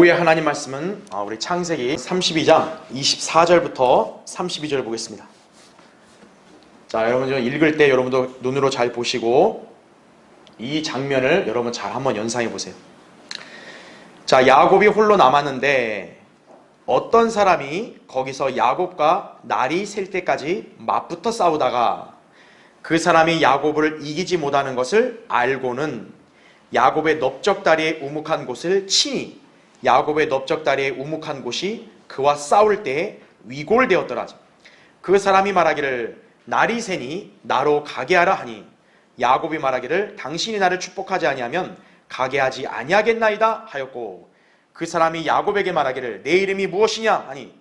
오후의 하나님 말씀은 우리 창세기 32장 24절부터 32절 보겠습니다. 자, 여러분 읽을 때 여러분도 눈으로 잘 보시고 이 장면을 여러분 잘 한번 연상해 보세요. 자, 야곱이 홀로 남았는데 어떤 사람이 거기서 야곱과 날이 셀 때까지 맞붙어 싸우다가 그 사람이 야곱을 이기지 못하는 것을 알고는 야곱의 넓적다리에 우묵한 곳을 치니 야곱의 넓적다리에 우묵한 곳이 그와 싸울 때에 위골되었더라. 그 사람이 말하기를 날이 새니 나로 가게 하라 하니 야곱이 말하기를 당신이 나를 축복하지 아니하면 가게 하지 아니하겠나이다 하였고 그 사람이 야곱에게 말하기를 내 이름이 무엇이냐 하니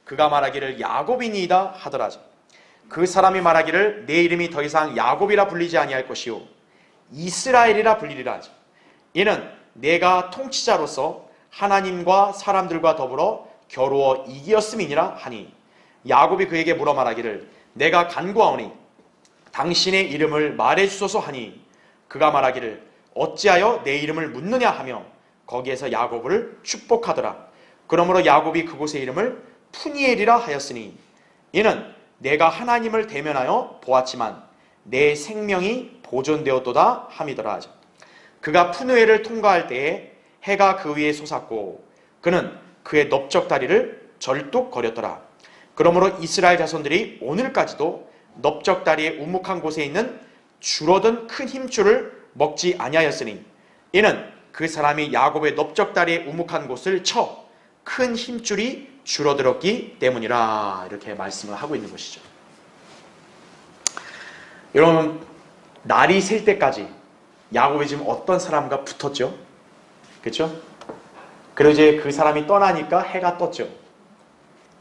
그가 말하기를 야곱이니이다 하더라. 그 사람이 말하기를 내 이름이 더 이상 야곱이라 불리지 아니할 것이요 이스라엘이라 불리리라. 이는 내가 통치자로서 하나님과 사람들과 더불어 겨루어 이기었음이니라 하니 야곱이 그에게 물어 말하기를 내가 간구하오니 당신의 이름을 말해주소서 하니 그가 말하기를 어찌하여 내 이름을 묻느냐 하며 거기에서 야곱을 축복하더라. 그러므로 야곱이 그곳의 이름을 푸니엘이라 하였으니 이는 내가 하나님을 대면하여 보았지만 내 생명이 보존되었도다 함이더라. 그가 푸누엘을 통과할 때에 해가 그 위에 솟았고 그는 그의 넓적다리를 절뚝거렸더라. 그러므로 이스라엘 자손들이 오늘까지도 넓적다리의 우묵한 곳에 있는 줄어든 큰 힘줄을 먹지 아니하였으니 이는 그 사람이 야곱의 넓적다리의 우묵한 곳을 쳐 큰 힘줄이 줄어들었기 때문이라. 이렇게 말씀을 하고 있는 것이죠. 여러분, 날이 셀 때까지 야곱이 지금 어떤 사람과 붙었죠? 그렇죠? 그리고 이제 그 사람이 떠나니까 해가 떴죠.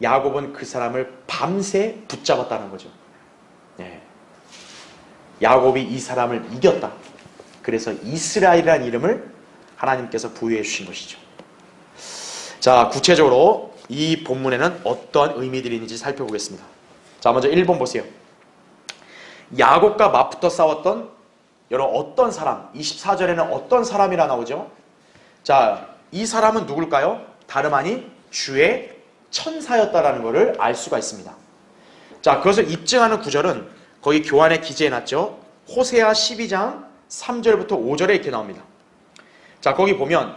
야곱은 그 사람을 밤새 붙잡았다는 거죠. 네. 야곱이 이 사람을 이겼다. 그래서 이스라엘이라는 이름을 하나님께서 부여해 주신 것이죠. 자, 구체적으로 이 본문에는 어떤 의미들이 있는지 살펴보겠습니다. 자, 먼저 1번 보세요. 야곱과 맞붙어 싸웠던 여러분 어떤 사람, 24절에는 어떤 사람이라 나오죠? 자, 이 사람은 누굴까요? 다름 아닌 주의 천사였다라는 것을 알 수가 있습니다. 자, 그것을 입증하는 구절은 거기 교환에 기재해놨죠. 호세아 12장 3절부터 5절에 이렇게 나옵니다. 자, 거기 보면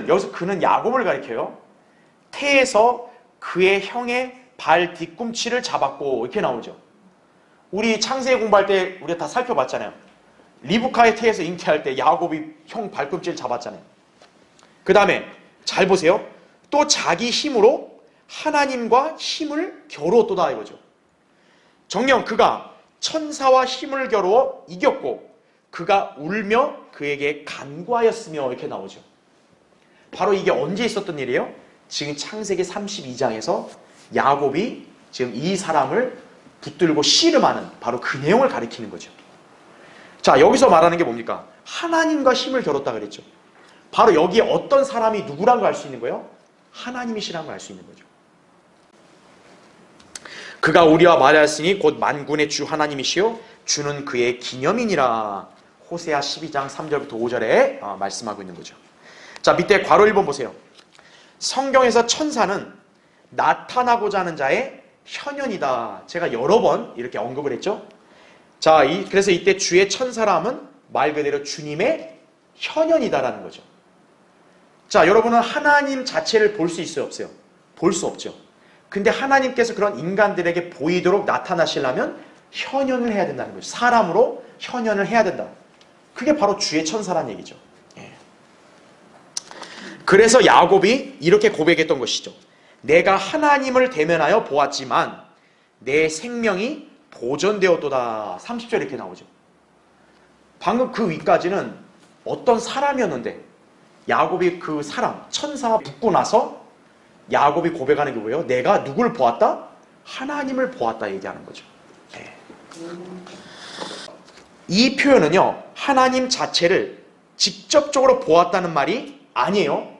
여기서 그는 야곱을 가리켜요. 태에서 그의 형의 발 뒤꿈치를 잡았고 이렇게 나오죠. 우리 창세기 공부할 때 우리가 다 살펴봤잖아요. 리브카의 태에서 잉태할 때 야곱이 형 발꿈치를 잡았잖아요. 그 다음에 잘 보세요. 또 자기 힘으로 하나님과 힘을 겨루었도다 이거죠. 정녕 그가 천사와 힘을 겨루어 이겼고 그가 울며 그에게 간구하였으며 이렇게 나오죠. 바로 이게 언제 있었던 일이에요? 지금 창세기 32장에서 야곱이 지금 이 사람을 붙들고 씨름하는 바로 그 내용을 가리키는 거죠. 자, 여기서 말하는 게 뭡니까? 하나님과 힘을 겨뤘다 그랬죠. 바로 여기에 어떤 사람이 누구란 걸 알 수 있는 거예요? 하나님이시라는 걸 알 수 있는 거죠. 그가 우리와 말하였으니 곧 만군의 주 하나님이시요 주는 그의 기념이니라. 호세아 12장 3절부터 5절에 말씀하고 있는 거죠. 자, 밑에 괄호 1번 보세요. 성경에서 천사는 나타나고자 하는 자의 현현이다. 제가 여러 번 이렇게 언급을 했죠. 자, 그래서 이때 주의 천사람은 말 그대로 주님의 현현이다라는 거죠. 자, 여러분은 하나님 자체를 볼 수 있어요, 없어요? 볼 수 없죠. 근데 하나님께서 그런 인간들에게 보이도록 나타나시려면 현현을 해야 된다는 거죠. 사람으로 현현을 해야 된다. 그게 바로 주의 천사라는 얘기죠. 그래서 야곱이 이렇게 고백했던 것이죠. 내가 하나님을 대면하여 보았지만 내 생명이 보존되었도다. 30절 이렇게 나오죠. 방금 그 위까지는 어떤 사람이었는데 야곱이 그 사람, 천사와 붙고 나서 야곱이 고백하는 게 뭐예요? 내가 누굴 보았다? 하나님을 보았다 얘기하는 거죠. 네. 이 표현은요, 하나님 자체를 직접적으로 보았다는 말이 아니에요.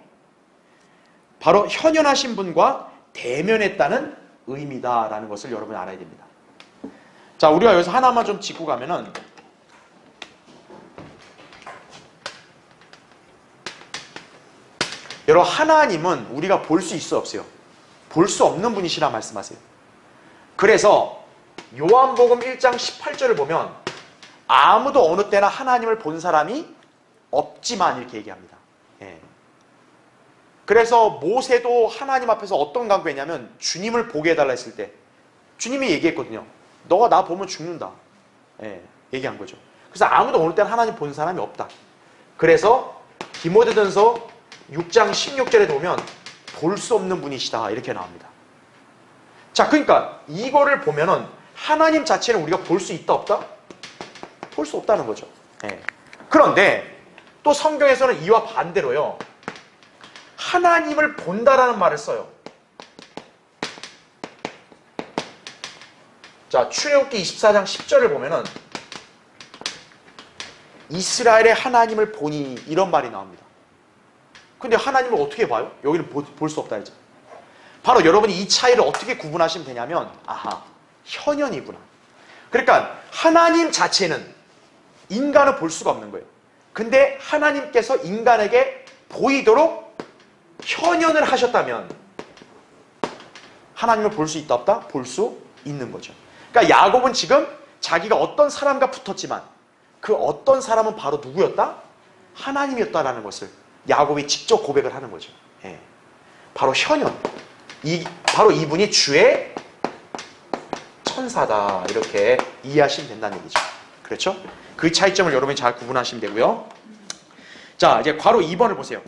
바로 현현하신 분과 대면했다는 의미다라는 것을 여러분이 알아야 됩니다. 자, 우리가 여기서 하나만 좀 짚고 가면은 여러분, 하나님은 우리가 볼 수 있어 없어요? 볼 수 없는 분이시라 말씀하세요. 그래서 요한복음 1장 18절을 보면 아무도 어느 때나 하나님을 본 사람이 없지만 이렇게 얘기합니다. 예. 그래서 모세도 하나님 앞에서 어떤 간구했냐면 주님을 보게 해달라 했을 때 주님이 얘기했거든요. 너가 나 보면 죽는다. 예, 얘기한 거죠. 그래서 아무도 어느 때는 하나님 본 사람이 없다. 그래서 디모데전서 6장 16절에 보면 볼 수 없는 분이시다 이렇게 나옵니다. 자, 그러니까 이거를 보면은 하나님 자체는 우리가 볼 수 있다 없다? 볼 수 없다는 거죠. 예. 그런데 또 성경에서는 이와 반대로요, 하나님을 본다라는 말을 써요. 자, 출애굽기 24장 10절을 보면은 이스라엘의 하나님을 보니 이런 말이 나옵니다. 근데 하나님을 어떻게 봐요? 여기는 볼 수 없다 이제. 바로 여러분이 이 차이를 어떻게 구분하시면 되냐면, 아하, 현현이구나. 그러니까 하나님 자체는 인간을 볼 수가 없는 거예요. 근데 하나님께서 인간에게 보이도록 현현을 하셨다면 하나님을 볼 수 있다 없다? 볼 수 있는 거죠. 그러니까 야곱은 지금 자기가 어떤 사람과 붙었지만 그 어떤 사람은 바로 누구였다? 하나님이었다라는 것을 야곱이 직접 고백을 하는 거죠. 예. 바로 현현. 바로 이분이 주의 천사다. 이렇게 이해하시면 된다는 얘기죠. 그렇죠? 그 차이점을 여러분이 잘 구분하시면 되고요. 자, 이제 괄호 2번을 보세요.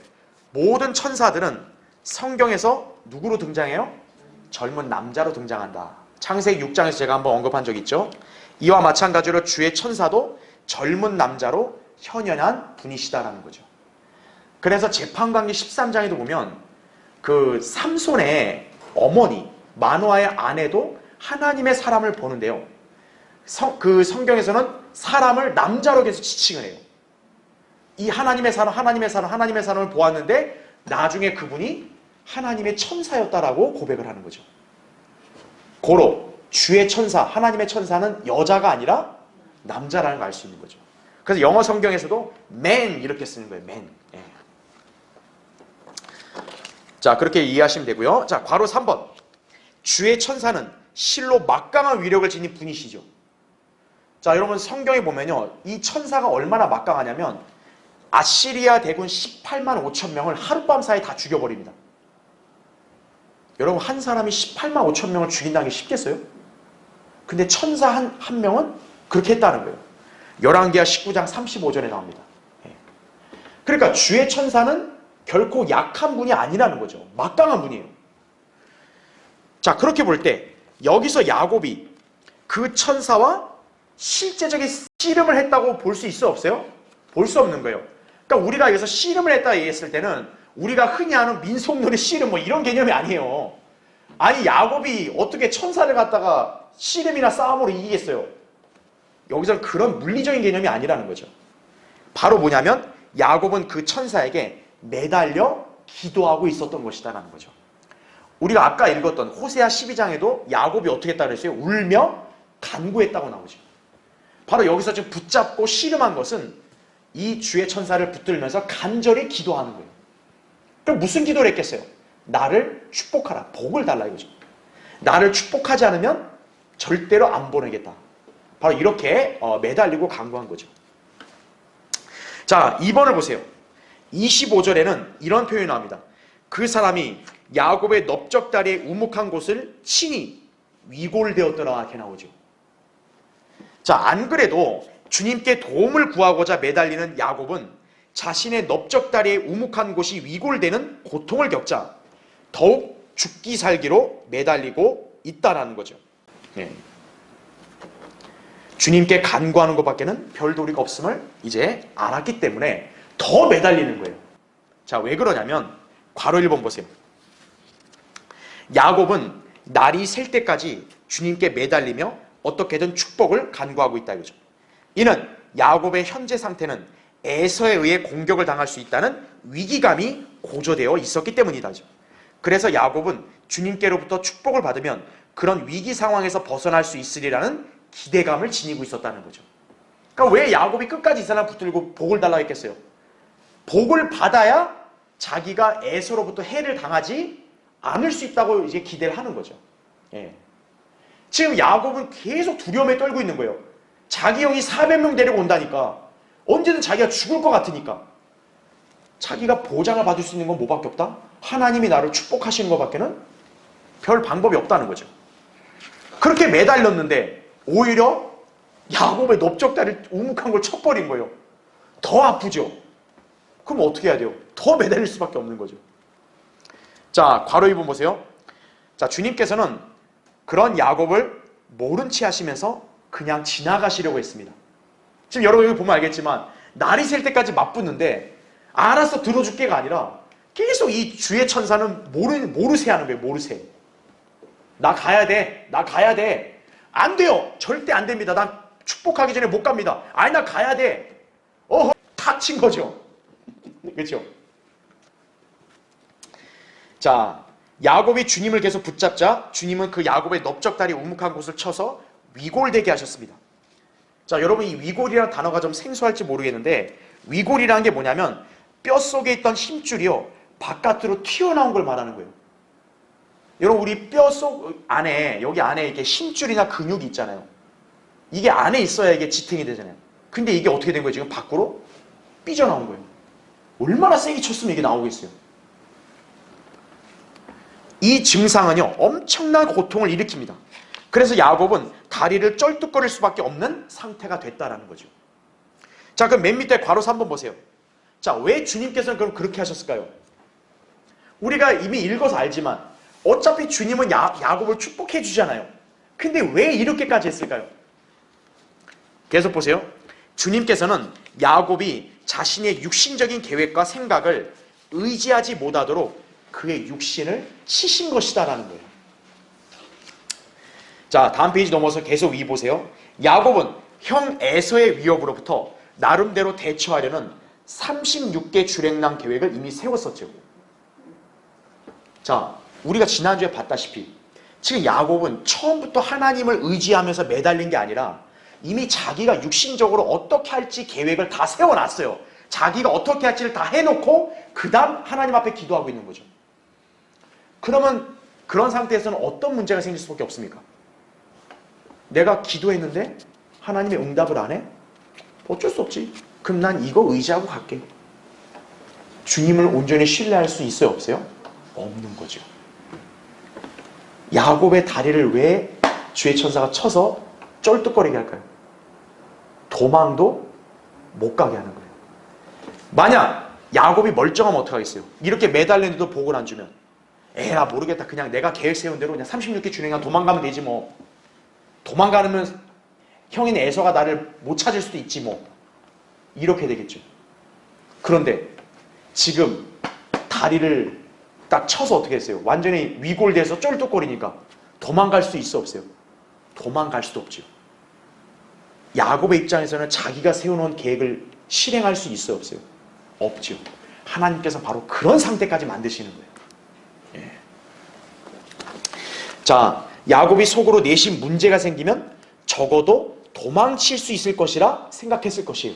모든 천사들은 성경에서 누구로 등장해요? 젊은 남자로 등장한다. 창세기 6장에서 제가 한번 언급한 적 있죠. 이와 마찬가지로 주의 천사도 젊은 남자로 현현한 분이시다라는 거죠. 그래서 재판관계 13장에도 보면 그 삼손의 어머니 마노아의 아내도 하나님의 사람을 보는데요. 그 성경에서는 사람을 남자로 계속 지칭을 해요. 이 하나님의 사람을 보았는데 나중에 그분이 하나님의 천사였다라고 고백을 하는 거죠. 고로 주의 천사, 하나님의 천사는 여자가 아니라 남자라는 걸 알 수 있는 거죠. 그래서 영어 성경에서도 man 이렇게 쓰는 거예요. man. 예. 자, 그렇게 이해하시면 되고요. 자, 괄호 3번. 주의 천사는 실로 막강한 위력을 지닌 분이시죠. 자, 여러분 성경에 보면요, 이 천사가 얼마나 막강하냐면 아시리아 대군 18만 5천 명을 하룻밤 사이에 다 죽여버립니다. 여러분, 한 사람이 18만 5천 명을 죽인다는 게 쉽겠어요? 근데 천사 한 명은 그렇게 했다는 거예요. 열왕기하 19장 35절에 나옵니다. 그러니까 주의 천사는 결코 약한 분이 아니라는 거죠. 막강한 분이에요. 자, 그렇게 볼 때 여기서 야곱이 그 천사와 실제적인 씨름을 했다고 볼 수 있어 없어요? 볼 수 없는 거예요. 그러니까 우리가 여기서 씨름을 했다 얘기했을 때는 우리가 흔히 아는 민속놀이 씨름 뭐 이런 개념이 아니에요. 아니, 야곱이 어떻게 천사를 갖다가 씨름이나 싸움으로 이기겠어요? 여기서는 그런 물리적인 개념이 아니라는 거죠. 바로 뭐냐면 야곱은 그 천사에게 매달려 기도하고 있었던 것이다라는 거죠. 우리가 아까 읽었던 호세아 12장에도 야곱이 어떻게 했다고 했어요? 울며 간구했다고 나오죠. 바로 여기서 지금 붙잡고 씨름한 것은 이 주의 천사를 붙들면서 간절히 기도하는 거예요. 그럼 무슨 기도를 했겠어요? 나를 축복하라. 복을 달라 이거죠. 나를 축복하지 않으면 절대로 안 보내겠다. 바로 이렇게 매달리고 간구한 거죠. 자, 2번을 보세요. 25절에는 이런 표현이 나옵니다. 그 사람이 야곱의 넓적다리에 우묵한 곳을 친히 위골되었더라 이렇게 나오죠. 자, 안 그래도 주님께 도움을 구하고자 매달리는 야곱은 자신의 넓적다리에 우묵한 곳이 위골되는 고통을 겪자 더욱 죽기 살기로 매달리고 있다라는 거죠. 네. 주님께 간구하는 것밖에는 별 도리가 없음을 이제 알았기 때문에 더 매달리는 거예요. 자, 왜 그러냐면 괄호 1번 보세요. 야곱은 날이 셀 때까지 주님께 매달리며 어떻게든 축복을 간구하고 있다 이거죠. 이는 야곱의 현재 상태는 에서에 의해 공격을 당할 수 있다는 위기감이 고조되어 있었기 때문이다. 그래서 야곱은 주님께로부터 축복을 받으면 그런 위기 상황에서 벗어날 수 있으리라는 기대감을 지니고 있었다는 거죠. 그러니까 왜 야곱이 끝까지 이 사람 붙들고 복을 달라고 했겠어요? 복을 받아야 자기가 에서로부터 해를 당하지 않을 수 있다고 이제 기대를 하는 거죠. 예. 지금 야곱은 계속 두려움에 떨고 있는 거예요. 자기 형이 400명 데리고 온다니까. 언제든 자기가 죽을 것 같으니까. 자기가 보장을 받을 수 있는 건 뭐밖에 없다? 하나님이 나를 축복하시는 것밖에는 별 방법이 없다는 거죠. 그렇게 매달렸는데 오히려 야곱의 넓적다리를 우묵한 걸 쳐버린 거예요. 더 아프죠. 그럼 어떻게 해야 돼요? 더 매달릴 수밖에 없는 거죠. 자, 괄호 2번 보세요. 자, 주님께서는 그런 야곱을 모른 채 하시면서 그냥 지나가시려고 했습니다. 지금 여러분 여기 보면 알겠지만 날이 셀 때까지 맞붙는데 알아서 들어줄게가 아니라 계속 이 주의 천사는 모르세 하는 거예요. 모르세. 나 가야 돼. 나 가야 돼. 안 돼요. 절대 안 됩니다. 난 축복하기 전에 못 갑니다. 아니 나 가야 돼. 다친 거죠. 그렇죠? 자, 야곱이 주님을 계속 붙잡자 주님은 그 야곱의 넓적다리 우묵한 곳을 쳐서 위골되게 하셨습니다. 자, 여러분 이 위골이라는 단어가 좀 생소할지 모르겠는데 위골이라는 게 뭐냐면 뼛속에 있던 힘줄이요 바깥으로 튀어나온 걸 말하는 거예요. 여러분 우리 뼛속 안에 여기 안에 이렇게 힘줄이나 근육이 있잖아요. 이게 안에 있어야 이게 지탱이 되잖아요. 근데 이게 어떻게 된 거예요? 지금 밖으로 삐져나온 거예요. 얼마나 세게 쳤으면 이게 나오겠어요. 이 증상은요 엄청난 고통을 일으킵니다. 그래서 야곱은 다리를 쩔뚝거릴 수밖에 없는 상태가 됐다라는 거죠. 자, 그럼 맨 밑에 괄호 3번 보세요. 자, 왜 주님께서는 그럼 그렇게 하셨을까요? 우리가 이미 읽어서 알지만 어차피 주님은 야곱을 축복해 주잖아요. 근데 왜 이렇게까지 했을까요? 계속 보세요. 주님께서는 야곱이 자신의 육신적인 계획과 생각을 의지하지 못하도록 그의 육신을 치신 것이다라는 거예요. 자, 다음 페이지 넘어서 계속 위 보세요. 야곱은 형 에서의 위협으로부터 나름대로 대처하려는 36개 주랭랑 계획을 이미 세웠었죠. 자, 우리가 지난주에 봤다시피 지금 야곱은 처음부터 하나님을 의지하면서 매달린 게 아니라 이미 자기가 육신적으로 어떻게 할지 계획을 다 세워놨어요. 자기가 어떻게 할지를 다 해놓고 그 다음 하나님 앞에 기도하고 있는 거죠. 그러면 그런 상태에서는 어떤 문제가 생길 수밖에 없습니까? 내가 기도했는데 하나님의 응답을 안 해? 어쩔 수 없지. 그럼 난 이거 의지하고 갈게. 주님을 온전히 신뢰할 수 있어요? 없어요? 없는 거죠. 야곱의 다리를 왜 주의 천사가 쳐서 쩔뚝거리게 할까요? 도망도 못 가게 하는 거예요. 만약 야곱이 멀쩡하면 어떡하겠어요? 이렇게 매달렸는데도 복을 안 주면 에라 모르겠다. 그냥 내가 계획 세운 대로 그냥 36개 주랭이가 도망가면 되지 뭐. 도망가면 형인 에서가 나를 못 찾을 수도 있지 뭐. 이렇게 되겠죠. 그런데 지금 다리를 딱 쳐서 어떻게 했어요? 완전히 위골돼서 쫄뚝거리니까 도망갈 수 있어 없어요? 도망갈 수도 없죠. 야곱의 입장에서는 자기가 세워놓은 계획을 실행할 수 있어 없어요? 없죠. 하나님께서 바로 그런 상태까지 만드시는 거예요. 예. 자, 야곱이 속으로 내심 문제가 생기면 적어도 도망칠 수 있을 것이라 생각했을 것이에요.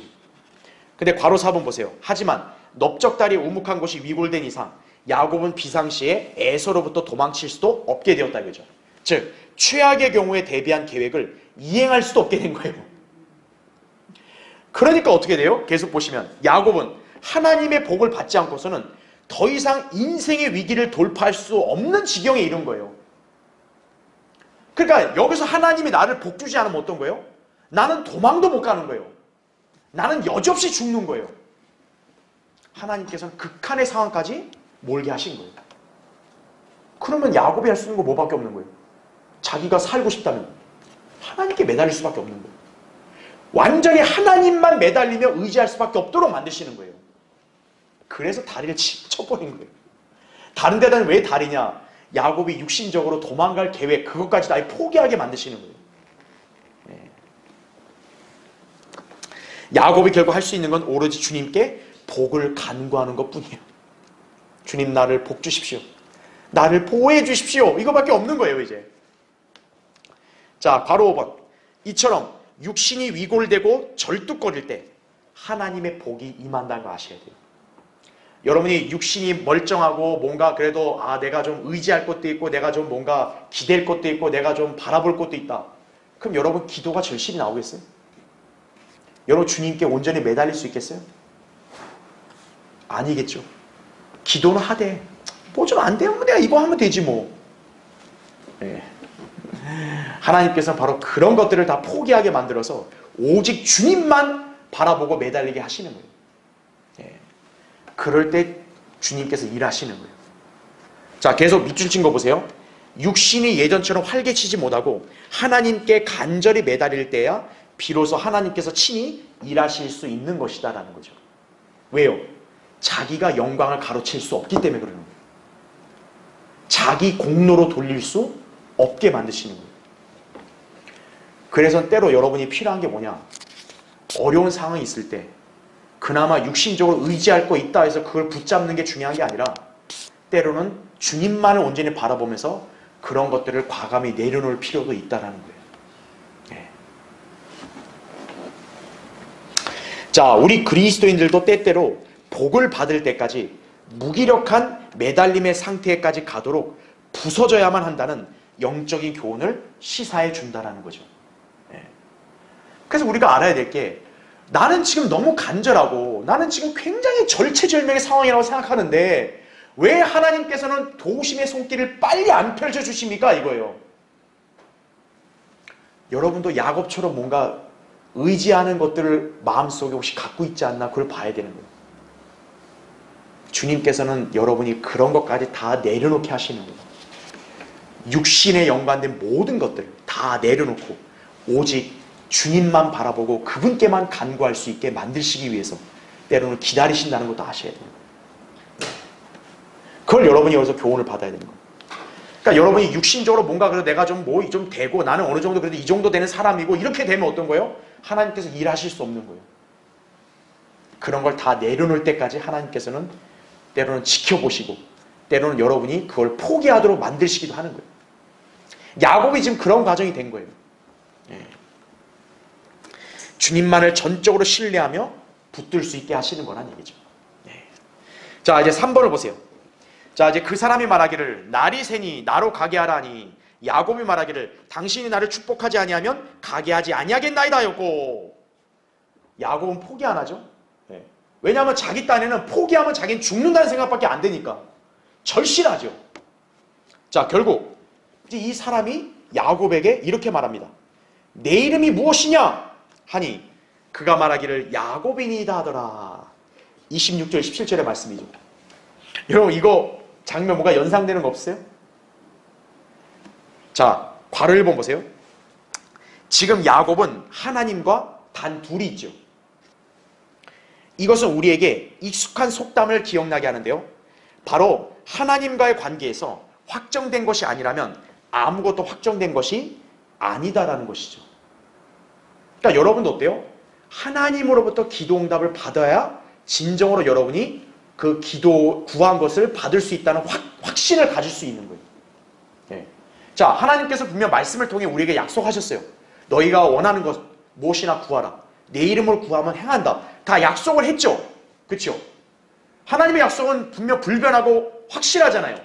근데 괄호 4번 보세요. 하지만 넓적다리 우묵한 곳이 위골된 이상 야곱은 비상시에 에서로부터 도망칠 수도 없게 되었다 이거죠. 즉 최악의 경우에 대비한 계획을 이행할 수도 없게 된 거예요. 그러니까 어떻게 돼요? 계속 보시면 야곱은 하나님의 복을 받지 않고서는 더 이상 인생의 위기를 돌파할 수 없는 지경에 이른 거예요. 그러니까 여기서 하나님이 나를 복 주지 않으면 어떤 거예요? 나는 도망도 못 가는 거예요. 나는 여지없이 죽는 거예요. 하나님께서는 극한의 상황까지 몰게 하신 거예요. 그러면 야곱이 할 수 있는 거 뭐밖에 없는 거예요? 자기가 살고 싶다면 하나님께 매달릴 수밖에 없는 거예요. 완전히 하나님만 매달리며 의지할 수밖에 없도록 만드시는 거예요. 그래서 다리를 쳐버린 거예요. 다른 데다는 왜 다리냐? 야곱이 육신적으로 도망갈 계획 그것까지 아예 포기하게 만드시는 거예요. 네. 야곱이 결국 할 수 있는 건 오로지 주님께 복을 간구하는 것뿐이에요. 주님 나를 복 주십시오. 나를 보호해 주십시오. 이거밖에 없는 거예요 이제. 자, 괄호 5번. 이처럼 육신이 위골되고 절뚝거릴 때 하나님의 복이 임한다는 거 아셔야 돼요. 여러분이 육신이 멀쩡하고 뭔가 그래도 내가 좀 의지할 것도 있고 내가 좀 뭔가 기댈 것도 있고 내가 좀 바라볼 것도 있다. 그럼 여러분 기도가 절실히 나오겠어요? 여러분 주님께 온전히 매달릴 수 있겠어요? 아니겠죠. 기도는 하되 뭐 좀 안 되면 내가 이거 하면 되지 뭐. 네. 하나님께서는 바로 그런 것들을 다 포기하게 만들어서 오직 주님만 바라보고 매달리게 하시는 거예요. 네. 그럴 때 주님께서 일하시는 거예요. 자, 계속 밑줄 친 거 보세요. 육신이 예전처럼 활개치지 못하고 하나님께 간절히 매달릴 때야 비로소 하나님께서 친히 일하실 수 있는 것이다 라는 거죠. 왜요? 자기가 영광을 가로챌 수 없기 때문에 그러는 거예요. 자기 공로로 돌릴 수 없게 만드시는 거예요. 그래서 때로 여러분이 필요한 게 뭐냐? 어려운 상황이 있을 때 그나마 육신적으로 의지할 거 있다 해서 그걸 붙잡는 게 중요한 게 아니라 때로는 주님만을 온전히 바라보면서 그런 것들을 과감히 내려놓을 필요도 있다는 거예요. 네. 자, 우리 그리스도인들도 때때로 복을 받을 때까지 무기력한 매달림의 상태에까지 가도록 부서져야만 한다는 영적인 교훈을 시사해 준다는 거죠. 네. 그래서 우리가 알아야 될 게 나는 지금 너무 간절하고 나는 지금 굉장히 절체절명의 상황이라고 생각하는데 왜 하나님께서는 도우심의 손길을 빨리 안 펼쳐주십니까? 이거예요. 여러분도 야곱처럼 뭔가 의지하는 것들을 마음속에 혹시 갖고 있지 않나 그걸 봐야 되는 거예요. 주님께서는 여러분이 그런 것까지 다 내려놓게 하시는 거예요. 육신에 연관된 모든 것들을 다 내려놓고 오직 주님만 바라보고 그분께만 간구할 수 있게 만드시기 위해서 때로는 기다리신다는 것도 아셔야 돼요. 그걸 여러분이 여기서 교훈을 받아야 되는 거예요. 그러니까 여러분이 육신적으로 뭔가 그래도 내가 좀 되고 나는 어느 정도 그래도 이 정도 되는 사람이고 이렇게 되면 어떤 거예요? 하나님께서 일하실 수 없는 거예요. 그런 걸 다 내려놓을 때까지 하나님께서는 때로는 지켜보시고 때로는 여러분이 그걸 포기하도록 만드시기도 하는 거예요. 야곱이 지금 그런 과정이 된 거예요. 예. 주님만을 전적으로 신뢰하며 붙들 수 있게 하시는 거란 얘기죠. 예. 자, 이제 3번을 보세요. 자, 이제 그 사람이 말하기를 날이 새니 나로 가게 하라니 야곱이 말하기를 당신이 나를 축복하지 아니하면 가게 하지 아니하겠나이다였고 야곱은 포기 안 하죠. 예. 왜냐하면 자기 딴에는 포기하면 자기는 죽는다는 생각밖에 안 되니까 절실하죠. 자, 결국 이제 이 사람이 야곱에게 이렇게 말합니다. 내 이름이 무엇이냐 하니 그가 말하기를 야곱이니이다 하더라. 26절 17절의 말씀이죠. 여러분 이거 장면 뭔가 연상되는 거 없어요? 자, 괄호 1번 보세요. 지금 야곱은 하나님과 단 둘이 있죠. 이것은 우리에게 익숙한 속담을 기억나게 하는데요. 바로 하나님과의 관계에서 확정된 것이 아니라면 아무것도 확정된 것이 아니다라는 것이죠. 그러니까 여러분도 어때요? 하나님으로부터 기도 응답을 받아야 진정으로 여러분이 그 기도 구한 것을 받을 수 있다는 확신을 가질 수 있는 거예요. 네. 자, 하나님께서 분명 말씀을 통해 우리에게 약속하셨어요. 너희가 원하는 것 무엇이나 구하라. 내 이름으로 구하면 행한다. 다 약속을 했죠. 그렇죠? 하나님의 약속은 분명 불변하고 확실하잖아요.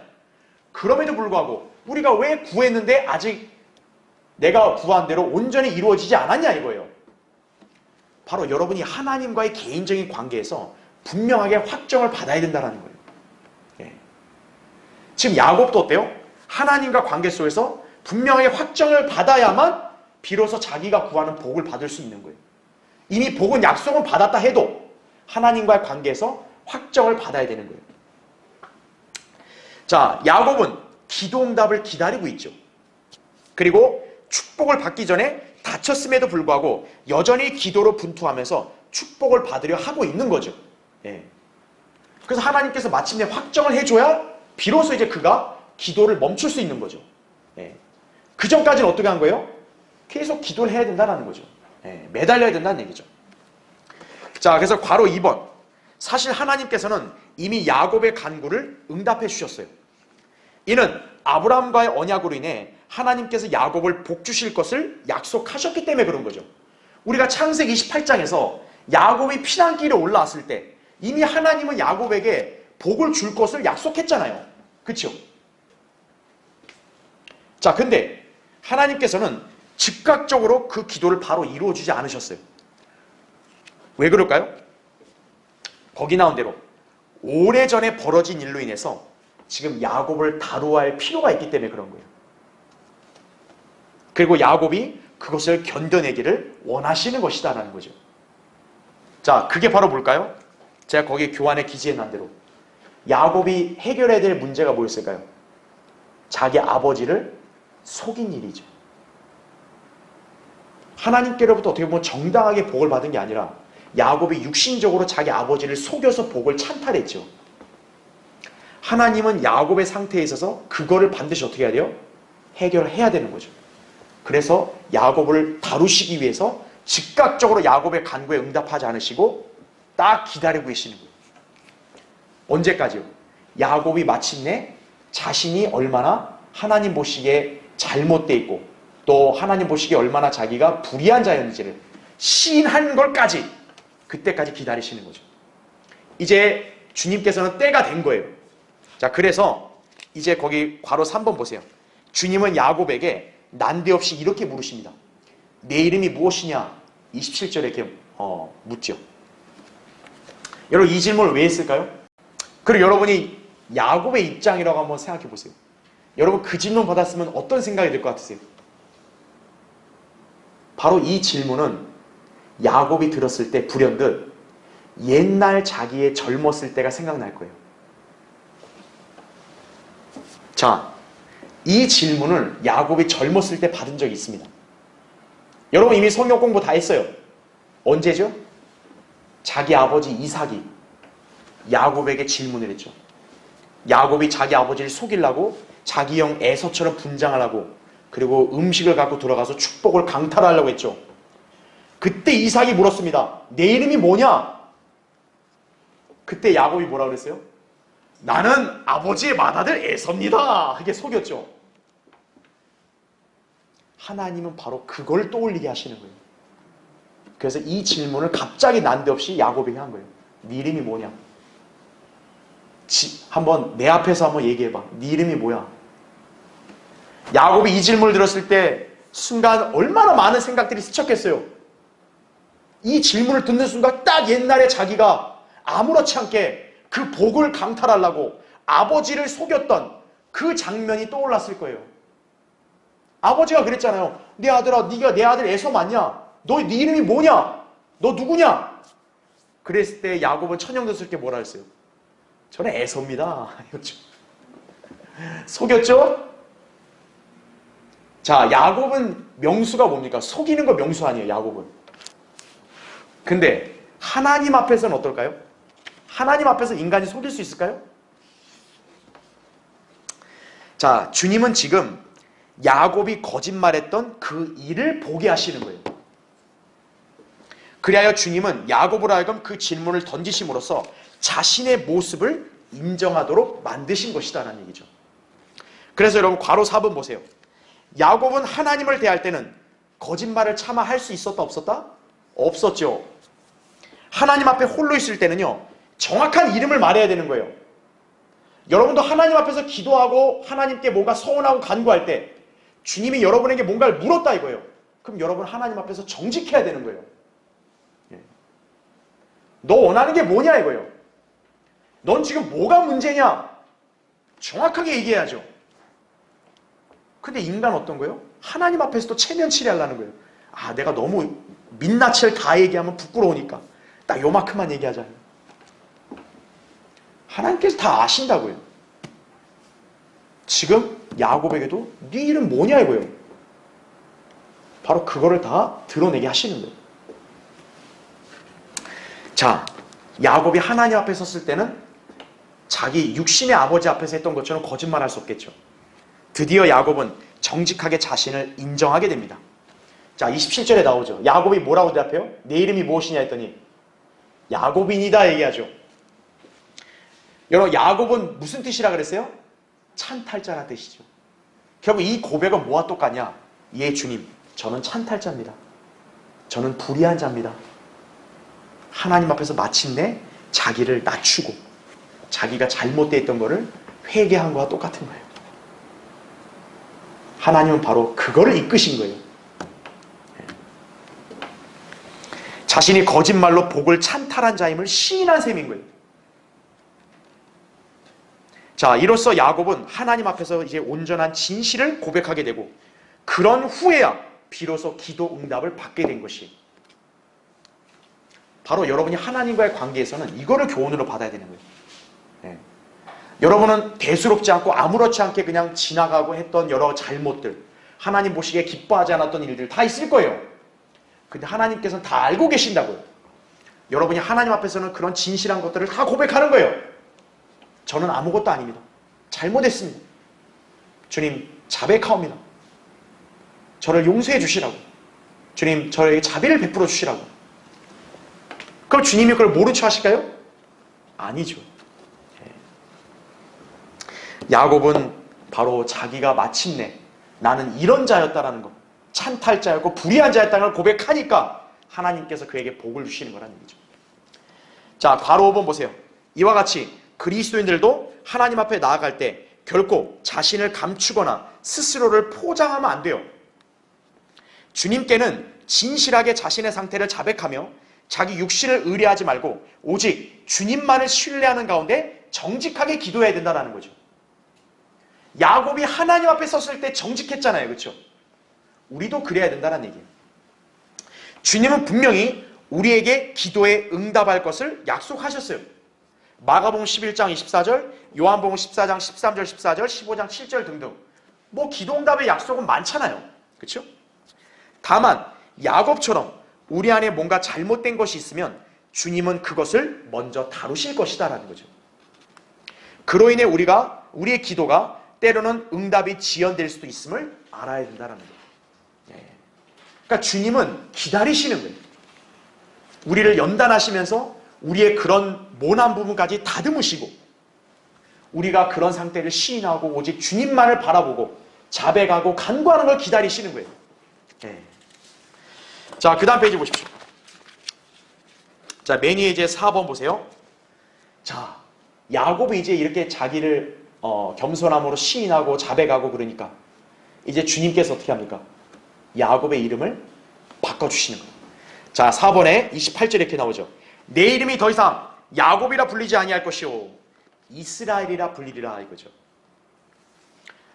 그럼에도 불구하고 우리가 왜 구했는데 아직 내가 구한 대로 온전히 이루어지지 않았냐 이거예요. 바로 여러분이 하나님과의 개인적인 관계에서 분명하게 확정을 받아야 된다는 거예요. 예. 지금 야곱도 어때요? 하나님과 관계 속에서 분명하게 확정을 받아야만 비로소 자기가 구하는 복을 받을 수 있는 거예요. 이미 복은 약속은 받았다 해도 하나님과의 관계에서 확정을 받아야 되는 거예요. 자, 야곱은 기도 응답을 기다리고 있죠. 그리고 축복을 받기 전에 다쳤음에도 불구하고 여전히 기도로 분투하면서 축복을 받으려 하고 있는 거죠. 예. 그래서 하나님께서 마침내 확정을 해줘야 비로소 이제 그가 기도를 멈출 수 있는 거죠. 예. 그 전까지는 어떻게 한 거예요? 계속 기도를 해야 된다는 거죠. 예. 매달려야 된다는 얘기죠. 자, 그래서 괄호 2번. 사실 하나님께서는 이미 야곱의 간구를 응답해 주셨어요. 이는 아브라함과의 언약으로 인해 하나님께서 야곱을 복 주실 것을 약속하셨기 때문에 그런 거죠. 우리가 창세기 28장에서 야곱이 피난길에 올라왔을 때 이미 하나님은 야곱에게 복을 줄 것을 약속했잖아요. 그렇죠? 자, 근데 하나님께서는 즉각적으로 그 기도를 바로 이루어주지 않으셨어요. 왜 그럴까요? 거기 나온 대로 오래전에 벌어진 일로 인해서 지금 야곱을 다루어야 할 필요가 있기 때문에 그런 거예요. 그리고 야곱이 그것을 견뎌내기를 원하시는 것이다라는 거죠. 자, 그게 바로 뭘까요? 제가 거기 교환에 기재해놓은 대로 야곱이 해결해야 될 문제가 뭐였을까요? 자기 아버지를 속인 일이죠. 하나님께로부터 어떻게 보면 정당하게 복을 받은 게 아니라 야곱이 육신적으로 자기 아버지를 속여서 복을 찬탈했죠. 하나님은 야곱의 상태에 있어서 그거를 반드시 어떻게 해야 돼요? 해결해야 되는 거죠. 그래서 야곱을 다루시기 위해서 즉각적으로 야곱의 간구에 응답하지 않으시고 딱 기다리고 계시는 거예요. 언제까지요? 야곱이 마침내 자신이 얼마나 하나님 보시기에 잘못되어 있고 또 하나님 보시기에 얼마나 자기가 불의한 자였는지를 시인하는 걸까지 그때까지 기다리시는 거죠. 이제 주님께서는 때가 된 거예요. 자, 그래서 이제 거기 괄호 3번 보세요. 주님은 야곱에게 난데없이 이렇게 물으십니다. 내 이름이 무엇이냐? 27절에 이렇게 묻죠. 여러분, 이 질문을 왜 했을까요? 그리고 여러분이 야곱의 입장이라고 한번 생각해 보세요. 여러분, 그 질문 받았으면 어떤 생각이 들 것 같으세요? 바로 이 질문은 야곱이 들었을 때 불현듯 옛날 자기의 젊었을 때가 생각날 거예요. 자, 이 질문을 야곱이 젊었을 때 받은 적이 있습니다. 여러분 이미 성경 공부 다 했어요. 언제죠? 자기 아버지 이삭이 야곱에게 질문을 했죠. 야곱이 자기 아버지를 속이려고 자기 형 에서처럼 분장하려고 그리고 음식을 갖고 들어가서 축복을 강탈하려고 했죠. 그때 이삭이 물었습니다. 내 이름이 뭐냐? 그때 야곱이 뭐라 그랬어요? 나는 아버지의 맏아들 에서입니다. 이게 속였죠. 하나님은 바로 그걸 떠올리게 하시는 거예요. 그래서 이 질문을 갑자기 난데없이 야곱에게 한 거예요. 네 이름이 뭐냐? 한번 내 앞에서 한번 얘기해봐. 네 이름이 뭐야? 야곱이 이 질문을 들었을 때 순간 얼마나 많은 생각들이 스쳤겠어요. 이 질문을 듣는 순간 딱 옛날에 자기가 아무렇지 않게 그 복을 강탈하려고 아버지를 속였던 그 장면이 떠올랐을 거예요. 아버지가 그랬잖아요. 내 아들아, 네가 내 아들 에서 맞냐? 네 이름이 뭐냐? 너 누구냐? 그랬을 때 야곱은 천연덕스럽게 뭐라 했어요? 저는 에서입니다. 속였죠? 자, 야곱은 명수가 뭡니까? 속이는 거 명수 아니에요, 야곱은. 근데 하나님 앞에서는 어떨까요? 하나님 앞에서 인간이 속일 수 있을까요? 자, 주님은 지금 야곱이 거짓말했던 그 일을 보게 하시는 거예요. 그리하여 주님은 야곱으로 하여금 그 질문을 던지심으로써 자신의 모습을 인정하도록 만드신 것이다라는 얘기죠. 그래서 여러분 괄호 4번 보세요. 야곱은 하나님을 대할 때는 거짓말을 차마 할 수 있었다 없었다? 없었죠. 하나님 앞에 홀로 있을 때는요, 정확한 이름을 말해야 되는 거예요. 여러분도 하나님 앞에서 기도하고 하나님께 뭔가 서원하고 간구할 때 주님이 여러분에게 뭔가를 물었다 이거예요. 그럼 여러분 하나님 앞에서 정직해야 되는 거예요. 너 원하는 게 뭐냐 이거예요. 넌 지금 뭐가 문제냐? 정확하게 얘기해야죠. 근데 인간 어떤 거예요? 하나님 앞에서도 체면치레 하려는 거예요. 아, 내가 너무 민낯을 다 얘기하면 부끄러우니까 딱 요만큼만 얘기하잖아요. 하나님께서 다 아신다고요. 지금 야곱에게도 네 이름 뭐냐 이거예요. 바로 그거를 다 드러내게 하시는 거예요. 자, 야곱이 하나님 앞에 섰을 때는 자기 육신의 아버지 앞에서 했던 것처럼 거짓말할 수 없겠죠. 드디어 야곱은 정직하게 자신을 인정하게 됩니다. 자, 27절에 나오죠. 야곱이 뭐라고 대답해요? 내 이름이 무엇이냐 했더니 야곱이니다 얘기하죠. 여러분, 야곱은 무슨 뜻이라 그랬어요? 찬탈자라는 뜻이죠. 결국 이 고백은 뭐와 똑같냐? 예, 주님, 저는 찬탈자입니다. 저는 불의한 자입니다. 하나님 앞에서 마침내 자기를 낮추고 자기가 잘못되어 있던 거를 회개한 거와 똑같은 거예요. 하나님은 바로 그거를 이끄신 거예요. 자신이 거짓말로 복을 찬탈한 자임을 시인한 셈인 거예요. 자, 이로써 야곱은 하나님 앞에서 이제 온전한 진실을 고백하게 되고, 그런 후에야 비로소 기도 응답을 받게 된 것이, 바로 여러분이 하나님과의 관계에서는 이거를 교훈으로 받아야 되는 거예요. 네. 여러분은 대수롭지 않고 아무렇지 않게 그냥 지나가고 했던 여러 잘못들, 하나님 보시기에 기뻐하지 않았던 일들 다 있을 거예요. 근데 하나님께서는 다 알고 계신다고요. 여러분이 하나님 앞에서는 그런 진실한 것들을 다 고백하는 거예요. 저는 아무것도 아닙니다. 잘못했습니다. 주님, 자백하옵니다. 저를 용서해 주시라고. 주님, 저에게 자비를 베풀어 주시라고. 그럼 주님이 그걸 모른 척 하실까요? 아니죠. 야곱은 바로 자기가 마침내 나는 이런 자였다라는 것, 찬탈자였고 불의한 자였다는 걸 고백하니까 하나님께서 그에게 복을 주시는 거라는 얘기죠. 자, 바로 5번 보세요. 이와 같이 그리스도인들도 하나님 앞에 나아갈 때 결코 자신을 감추거나 스스로를 포장하면 안 돼요. 주님께는 진실하게 자신의 상태를 자백하며 자기 육신을 의뢰하지 말고 오직 주님만을 신뢰하는 가운데 정직하게 기도해야 된다는 거죠. 야곱이 하나님 앞에 섰을 때 정직했잖아요. 그렇죠? 우리도 그래야 된다는 얘기예요. 주님은 분명히 우리에게 기도에 응답할 것을 약속하셨어요. 마가복음 11장 24절, 요한복음 14장 13절 14절, 15장 7절 등등 뭐 기도 응답의 약속은 많잖아요. 그렇죠? 다만 야곱처럼 우리 안에 뭔가 잘못된 것이 있으면 주님은 그것을 먼저 다루실 것이다라는 거죠. 그로 인해 우리의 기도가 때로는 응답이 지연될 수도 있음을 알아야 된다는 거예요. 그러니까 주님은 기다리시는 거예요. 우리를 연단하시면서 우리의 그런 모난 부분까지 다듬으시고 우리가 그런 상태를 시인하고 오직 주님만을 바라보고 자백하고 간구하는 걸 기다리시는 거예요. 자, 그 다음 페이지 보십시오. 자, 맨 위에 이제 4번 보세요. 자, 야곱이 이제 이렇게 자기를 겸손함으로 시인하고 자백하고 그러니까 이제 주님께서 어떻게 합니까? 야곱의 이름을 바꿔주시는 거예요. 자, 4번에 28절에 이렇게 나오죠. 내 이름이 더 이상 야곱이라 불리지 아니할 것이요 이스라엘이라 불리리라 이거죠.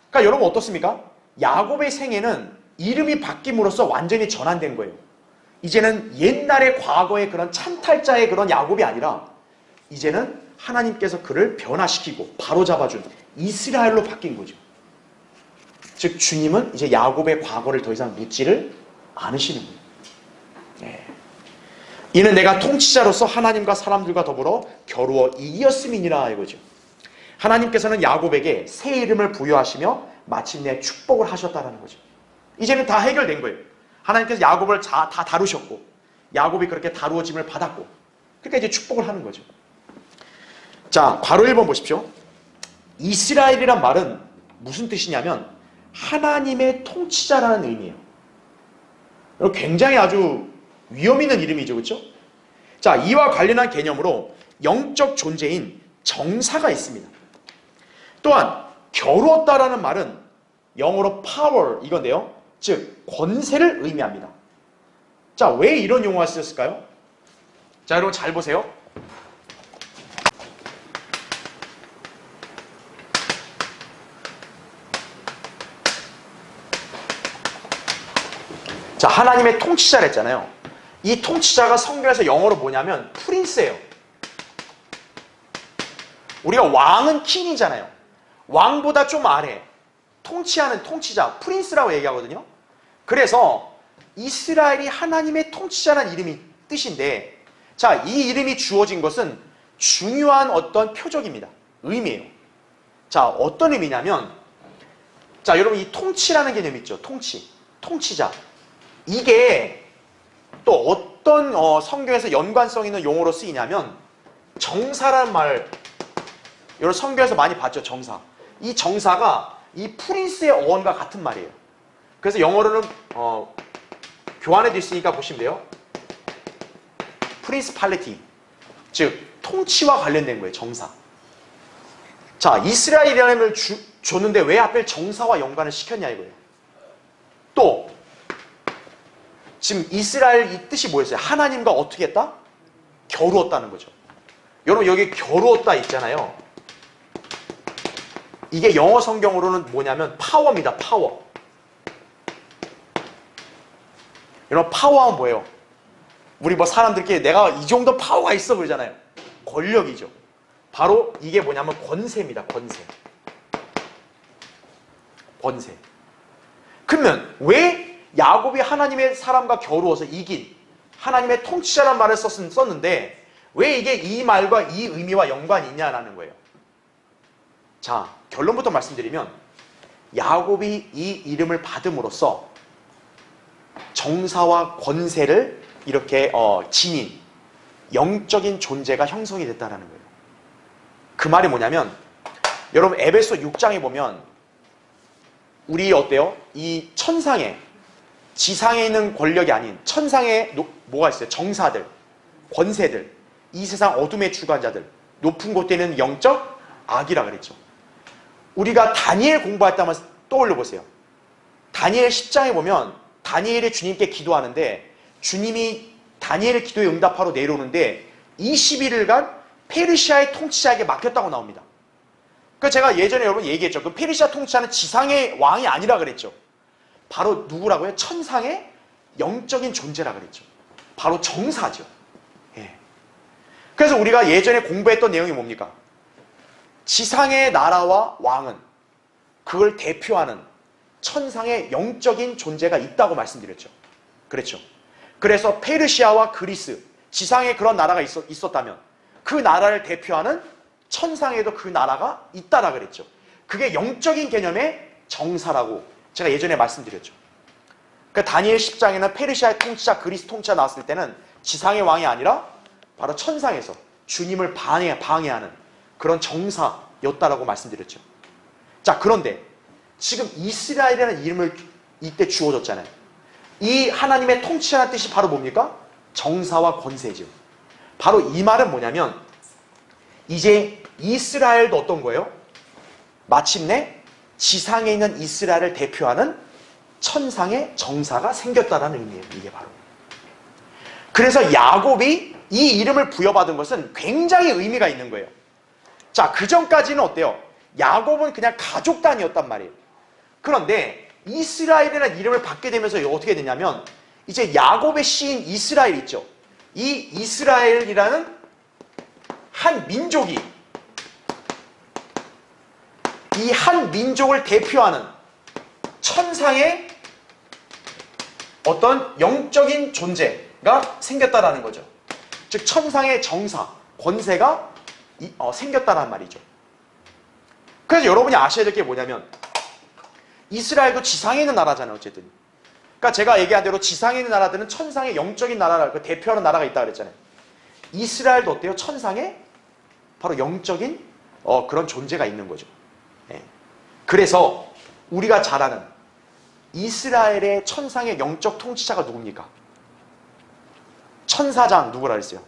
그러니까 여러분 어떻습니까? 야곱의 생애는 이름이 바뀜으로써 완전히 전환된 거예요. 이제는 옛날의 과거의 그런 찬탈자의 그런 야곱이 아니라 이제는 하나님께서 그를 변화시키고 바로잡아준 이스라엘로 바뀐 거죠. 즉 주님은 이제 야곱의 과거를 더 이상 묻지를 않으시는 거예요. 이는 내가 통치자로서 하나님과 사람들과 더불어 겨루어 이기었음이니라 이거죠. 하나님께서는 야곱에게 새 이름을 부여하시며 마침내 축복을 하셨다는 거죠. 이제는 다 해결된 거예요. 하나님께서 야곱을 다 다루셨고 야곱이 그렇게 다루어짐을 받았고 그러니까 이제 축복을 하는 거죠. 자, 바로 1번 보십시오. 이스라엘이란 말은 무슨 뜻이냐면 하나님의 통치자라는 의미예요. 굉장히 아주 위험 있는 이름이죠. 그렇죠? 자, 이와 관련한 개념으로 영적 존재인 정사가 있습니다. 또한 겨루었다라는 말은 영어로 power 이건데요. 즉 권세를 의미합니다. 자, 왜 이런 용어가 쓰였을까요? 자, 여러분 잘 보세요. 자, 하나님의 통치자를 했잖아요. 이 통치자가 성경에서 영어로 뭐냐면 프린스예요. 우리가 왕은 킹이잖아요. 왕보다 좀 아래 통치하는 통치자, 프린스라고 얘기하거든요. 그래서 이스라엘이 하나님의 통치자라는 이름이 뜻인데, 자, 이 이름이 주어진 것은 중요한 어떤 표적입니다. 의미예요. 자, 어떤 의미냐면, 자, 여러분 이 통치라는 개념 있죠. 통치자. 이게 또 어떤 성경에서 연관성 있는 용어로 쓰이냐면 정사라는 말, 여러분 성경에서 많이 봤죠. 정사. 이 정사가 이 프린스의 어원과 같은 말이에요. 그래서 영어로는 교환해도 있으니까 보시면 돼요. 프린스팔리티, 즉 통치와 관련된 거예요. 정사. 자, 이스라엘이라는 이름을 줬는데 왜 하필 정사와 연관을 시켰냐 이거예요. 또 지금 이스라엘 이 뜻이 뭐였어요? 하나님과 어떻게 했다? 겨루었다는 거죠. 여러분 여기 겨루었다 있잖아요. 이게 영어 성경으로는 뭐냐면 파워입니다. 파워. 여러분 파워는 뭐예요? 우리 뭐 사람들끼리 내가 이 정도 파워가 있어 그러잖아요. 권력이죠. 바로 이게 뭐냐면 권세입니다. 권세. 권세. 그러면 왜 야곱이 하나님의 사람과 겨루어서 이긴 하나님의 통치자라는 말을 썼는데 왜 이게 이 말과 이 의미와 연관이 있냐라는 거예요. 자, 결론부터 말씀드리면 야곱이 이 이름을 받음으로써 정사와 권세를 이렇게 지닌 영적인 존재가 형성이 됐다는 거예요. 그 말이 뭐냐면 여러분 에베소 6장에 보면 우리 어때요? 이 천상에 지상에 있는 권력이 아닌 천상에 뭐가 있어요? 정사들, 권세들, 이 세상 어둠의 주관자들, 높은 곳에 있는 영적 악이라 그랬죠. 우리가 다니엘 공부할 때만 떠올려 보세요. 다니엘 10장에 보면 다니엘이 주님께 기도하는데 주님이 다니엘의 기도에 응답하러 내려오는데 21일간 페르시아의 통치자에게 맡겼다고 나옵니다. 그러니까 제가 예전에 여러분 얘기했죠. 그 페르시아 통치자는 지상의 왕이 아니라 그랬죠. 바로 누구라고요? 천상의 영적인 존재라 그랬죠. 바로 정사죠. 예. 그래서 우리가 예전에 공부했던 내용이 뭡니까? 지상의 나라와 왕은 그걸 대표하는 천상의 영적인 존재가 있다고 말씀드렸죠. 그렇죠. 그래서 페르시아와 그리스, 지상에 그런 나라가 있었다면 그 나라를 대표하는 천상에도 그 나라가 있다라 그랬죠. 그게 영적인 개념의 정사라고 제가 예전에 말씀드렸죠. 그러니까 다니엘 10장에는 페르시아의 통치자, 그리스 통치자 나왔을 때는 지상의 왕이 아니라 바로 천상에서 주님을 방해하는 그런 정사였다라고 말씀드렸죠. 자, 그런데 지금 이스라엘이라는 이름을 이때 주어졌잖아요. 이 하나님의 통치라는 뜻이 바로 뭡니까? 정사와 권세죠. 바로 이 말은 뭐냐면 이제 이스라엘도 어떤 거예요? 마침내 지상에 있는 이스라엘을 대표하는 천상의 정사가 생겼다는 의미예요. 이게 바로. 그래서 야곱이 이 이름을 부여받은 것은 굉장히 의미가 있는 거예요. 자, 그 전까지는 어때요? 야곱은 그냥 가족 단위였단 말이에요. 그런데 이스라엘이라는 이름을 받게 되면서 어떻게 되냐면 이제 야곱의 씨인 이스라엘 있죠. 이 이스라엘이라는 한 민족이 이 한 민족을 대표하는 천상의 어떤 영적인 존재가 생겼다라는 거죠. 즉 천상의 정사, 권세가 생겼다란 말이죠. 그래서 여러분이 아셔야 될 게 뭐냐면 이스라엘도 지상에 있는 나라잖아요. 어쨌든. 그러니까 제가 얘기한 대로 지상에 있는 나라들은 천상의 영적인 나라를 대표하는 나라가 있다고 그랬잖아요. 이스라엘도 어때요? 천상에 바로 영적인 그런 존재가 있는 거죠. 예. 그래서 우리가 잘 아는 이스라엘의 천상의 영적 통치자가 누굽니까? 천사장 누구라 그랬어요?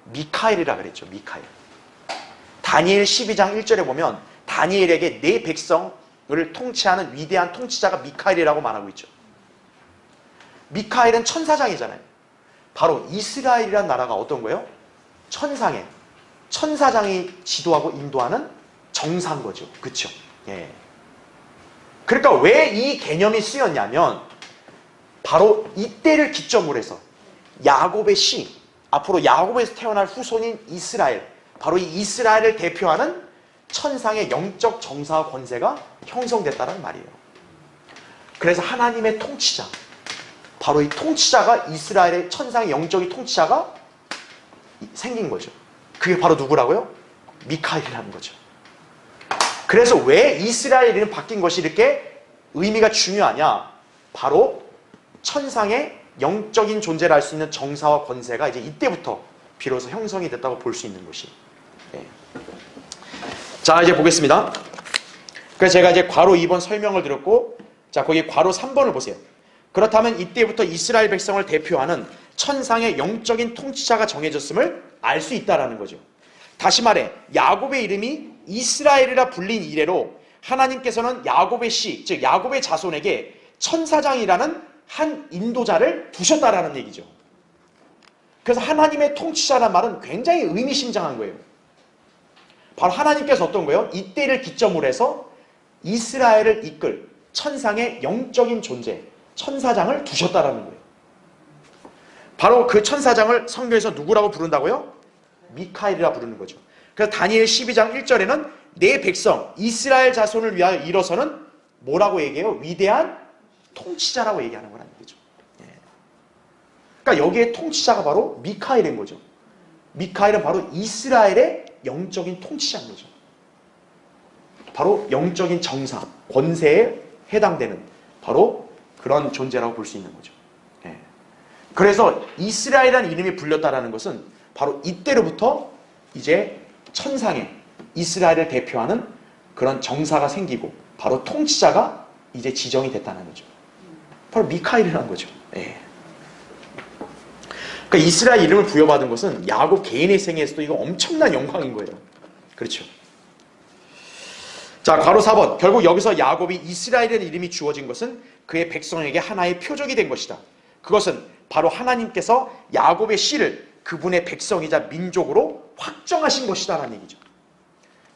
미카엘이라 그랬죠. 미카엘. 다니엘 12장 1절에 보면 다니엘에게 내 백성을 통치하는 위대한 통치자가 미카엘이라고 말하고 있죠. 미카엘은 천사장이잖아요. 바로 이스라엘이라는 나라가 어떤 거예요? 천상에 천사장이 지도하고 인도하는 정사인 거죠. 그렇죠? 예. 그러니까 왜 이 개념이 쓰였냐면 바로 이때를 기점으로 해서 야곱의 씨, 앞으로 야곱에서 태어날 후손인 이스라엘, 바로 이 이스라엘을 대표하는 천상의 영적 정사와 권세가 형성됐다는 말이에요. 그래서 하나님의 통치자, 바로 이 통치자가 이스라엘의 천상의 영적인 통치자가 생긴 거죠. 그게 바로 누구라고요? 미카엘이라는 거죠. 그래서 왜 이스라엘 이름이 바뀐 것이 이렇게 의미가 중요하냐? 바로 천상의 영적인 존재를 알 수 있는 정사와 권세가 이제 이때부터 비로소 형성이 됐다고 볼 수 있는 것이. 네. 자, 이제 보겠습니다. 그래서 제가 이제 괄호 2번 설명을 드렸고, 자, 거기 괄호 3번을 보세요. 그렇다면 이때부터 이스라엘 백성을 대표하는 천상의 영적인 통치자가 정해졌음을 알 수 있다라는 거죠. 다시 말해 야곱의 이름이 이스라엘이라 불린 이래로 하나님께서는 야곱의 씨, 즉 야곱의 자손에게 천사장이라는 한 인도자를 두셨다라는 얘기죠. 그래서 하나님의 통치자라는 말은 굉장히 의미심장한 거예요. 바로 하나님께서 어떤 거예요? 이때를 기점으로 해서 이스라엘을 이끌 천상의 영적인 존재, 천사장을 두셨다라는 거예요. 바로 그 천사장을 성경에서 누구라고 부른다고요? 미카엘이라 부르는 거죠. 그래서 다니엘 12장 1절에는 내 백성 이스라엘 자손을 위하여 일어서는 뭐라고 얘기해요? 위대한 통치자라고 얘기하는 거라는 거죠. 그러니까 여기에 통치자가 바로 미카엘인 거죠. 미카엘은 바로 이스라엘의 영적인 통치자인 거죠. 바로 영적인 정사, 권세에 해당되는 바로 그런 존재라고 볼 수 있는 거죠. 그래서 이스라엘이라는 이름이 불렸다라는 것은 바로 이때로부터 이제 천상에 이스라엘을 대표하는 그런 정사가 생기고 바로 통치자가 이제 지정이 됐다는 거죠. 바로 미카엘이라는 거죠. 그러니까 이스라엘 이름을 부여받은 것은 야곱 개인의 생애에서도 이거 엄청난 영광인 거예요. 그렇죠. 자, 가로 4번. 결국 여기서 야곱이 이스라엘이라는 이름이 주어진 것은 그의 백성에게 하나의 표적이 된 것이다. 그것은 바로 하나님께서 야곱의 씨를 그분의 백성이자 민족으로 확정하신 것이다라는 얘기죠.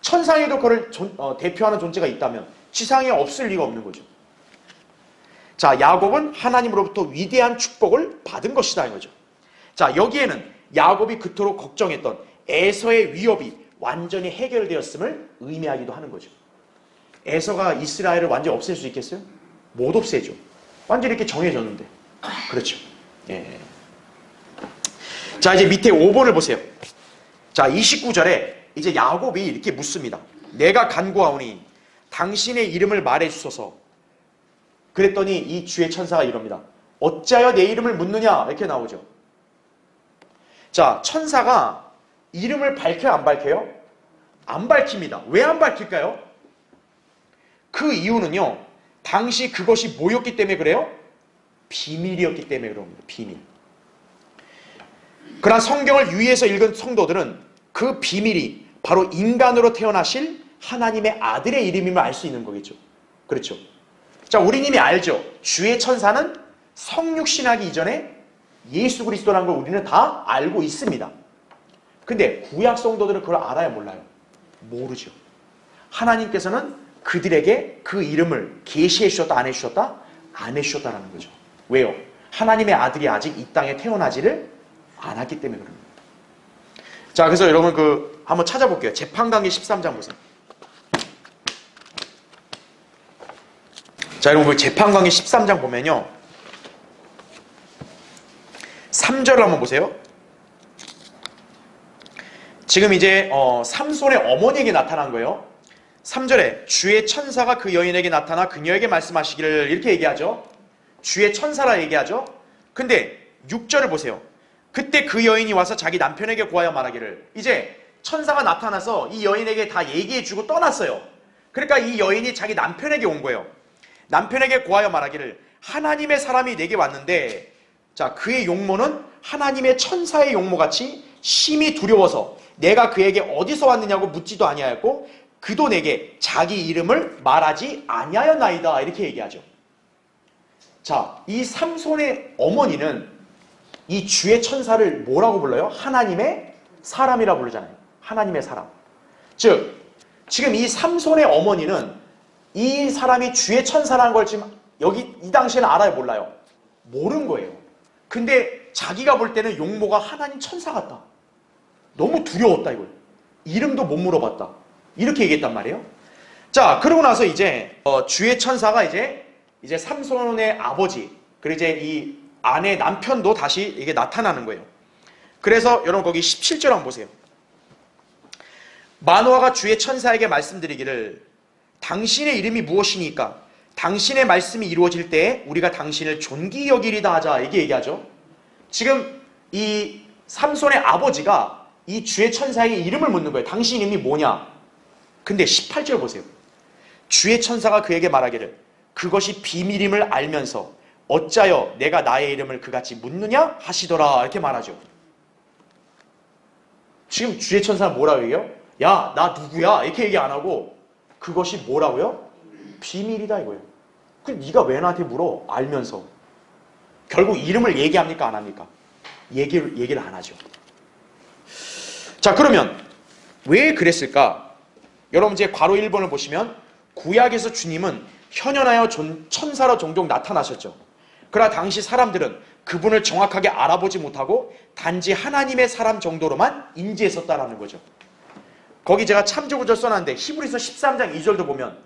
천상에도 그를 대표하는 존재가 있다면 지상에 없을 리가 없는 거죠. 자, 야곱은 하나님으로부터 위대한 축복을 받은 것이다 이거죠. 자, 여기에는 야곱이 그토록 걱정했던 에서의 위협이 완전히 해결되었음을 의미하기도 하는 거죠. 에서가 이스라엘을 완전히 없앨 수 있겠어요? 못 없애죠. 완전히 이렇게 정해졌는데. 그렇죠. 자, 이제 밑에 5번을 보세요. 자, 29절에 이제 야곱이 이렇게 묻습니다. 내가 간구하오니 당신의 이름을 말해 주소서. 그랬더니 이 주의 천사가 이럽니다. 어찌하여 내 이름을 묻느냐? 이렇게 나오죠. 자, 천사가 이름을 밝혀요, 안 밝혀요? 안 밝힙니다. 왜 안 밝힐까요? 그 이유는요, 당시 그것이 뭐였기 때문에 그래요? 비밀이었기 때문에 그럽니다. 비밀. 그러나 성경을 유의해서 읽은 성도들은 그 비밀이 바로 인간으로 태어나실 하나님의 아들의 이름임을 알 수 있는 거겠죠. 그렇죠. 자, 우린 이미 알죠. 주의 천사는 성육신하기 이전에 예수 그리스도라는 걸 우리는 다 알고 있습니다. 근데 구약 성도들은 그걸 알아요, 몰라요? 모르죠. 하나님께서는 그들에게 그 이름을 계시해 주셨다, 안 해주셨다? 안 해주셨다라는 거죠. 왜요? 하나님의 아들이 아직 이 땅에 태어나지를 않았기 때문에 그럽니다. 자, 그래서 여러분 한번 찾아볼게요. 재판관계 13장 보세요. 자, 여러분 재판관계 13장 보면요, 3절을 한번 보세요. 지금 이제 삼손의 어머니에게 나타난 거예요. 3절에 주의 천사가 그 여인에게 나타나 그녀에게 말씀하시기를 이렇게 얘기하죠. 주의 천사라 얘기하죠. 근데 6절을 보세요. 그때 그 여인이 와서 자기 남편에게 구하여 말하기를, 이제 천사가 나타나서 이 여인에게 다 얘기해주고 떠났어요. 그러니까 이 여인이 자기 남편에게 온 거예요. 남편에게 구하여 말하기를 하나님의 사람이 내게 왔는데, 자, 그의 용모는 하나님의 천사의 용모같이 심히 두려워서 내가 그에게 어디서 왔느냐고 묻지도 아니하였고 그도 내게 자기 이름을 말하지 아니하였나이다 이렇게 얘기하죠. 자, 이 삼손의 어머니는 이 주의 천사를 뭐라고 불러요? 하나님의 사람이라 부르잖아요. 하나님의 사람. 즉, 지금 이 삼손의 어머니는 이 사람이 주의 천사라는 걸 지금 여기 이 당시에는 알아요, 몰라요? 모르는 거예요. 근데 자기가 볼 때는 용모가 하나님 천사 같다. 너무 두려웠다 이걸. 이름도 못 물어봤다. 이렇게 얘기했단 말이에요. 자, 그러고 나서 이제 주의 천사가 이제 삼손의 아버지, 그리고 이제 이 아내 남편도 다시 이게 나타나는 거예요. 그래서 여러분 거기 17절 한번 보세요. 마노아가 주의 천사에게 말씀드리기를 당신의 이름이 무엇이니까 당신의 말씀이 이루어질 때에 우리가 당신을 존귀 여기리다 하자 이렇게 얘기하죠. 지금 이 삼손의 아버지가 이 주의 천사에게 이름을 묻는 거예요. 당신 이름이 뭐냐? 근데 18절 보세요. 주의 천사가 그에게 말하기를 그것이 비밀임을 알면서 어찌하여 내가 나의 이름을 그같이 묻느냐 하시더라 이렇게 말하죠. 지금 주의 천사는 뭐라고 얘기해요? 야, 나 누구야? 이렇게 얘기 안 하고 그것이 뭐라고요? 비밀이다 이거예요. 그 네가 왜 나한테 물어? 알면서. 결국 이름을 얘기합니까? 안 합니까? 얘기를 안 하죠. 자, 그러면 왜 그랬을까? 여러분 이제 괄호 1번을 보시면 구약에서 주님은 현현하여 천사로 종종 나타나셨죠. 그러나 당시 사람들은 그분을 정확하게 알아보지 못하고 단지 하나님의 사람 정도로만 인지했었다라는 거죠. 거기 제가 참조구절 써놨는데 히브리서 13장 2절도 보면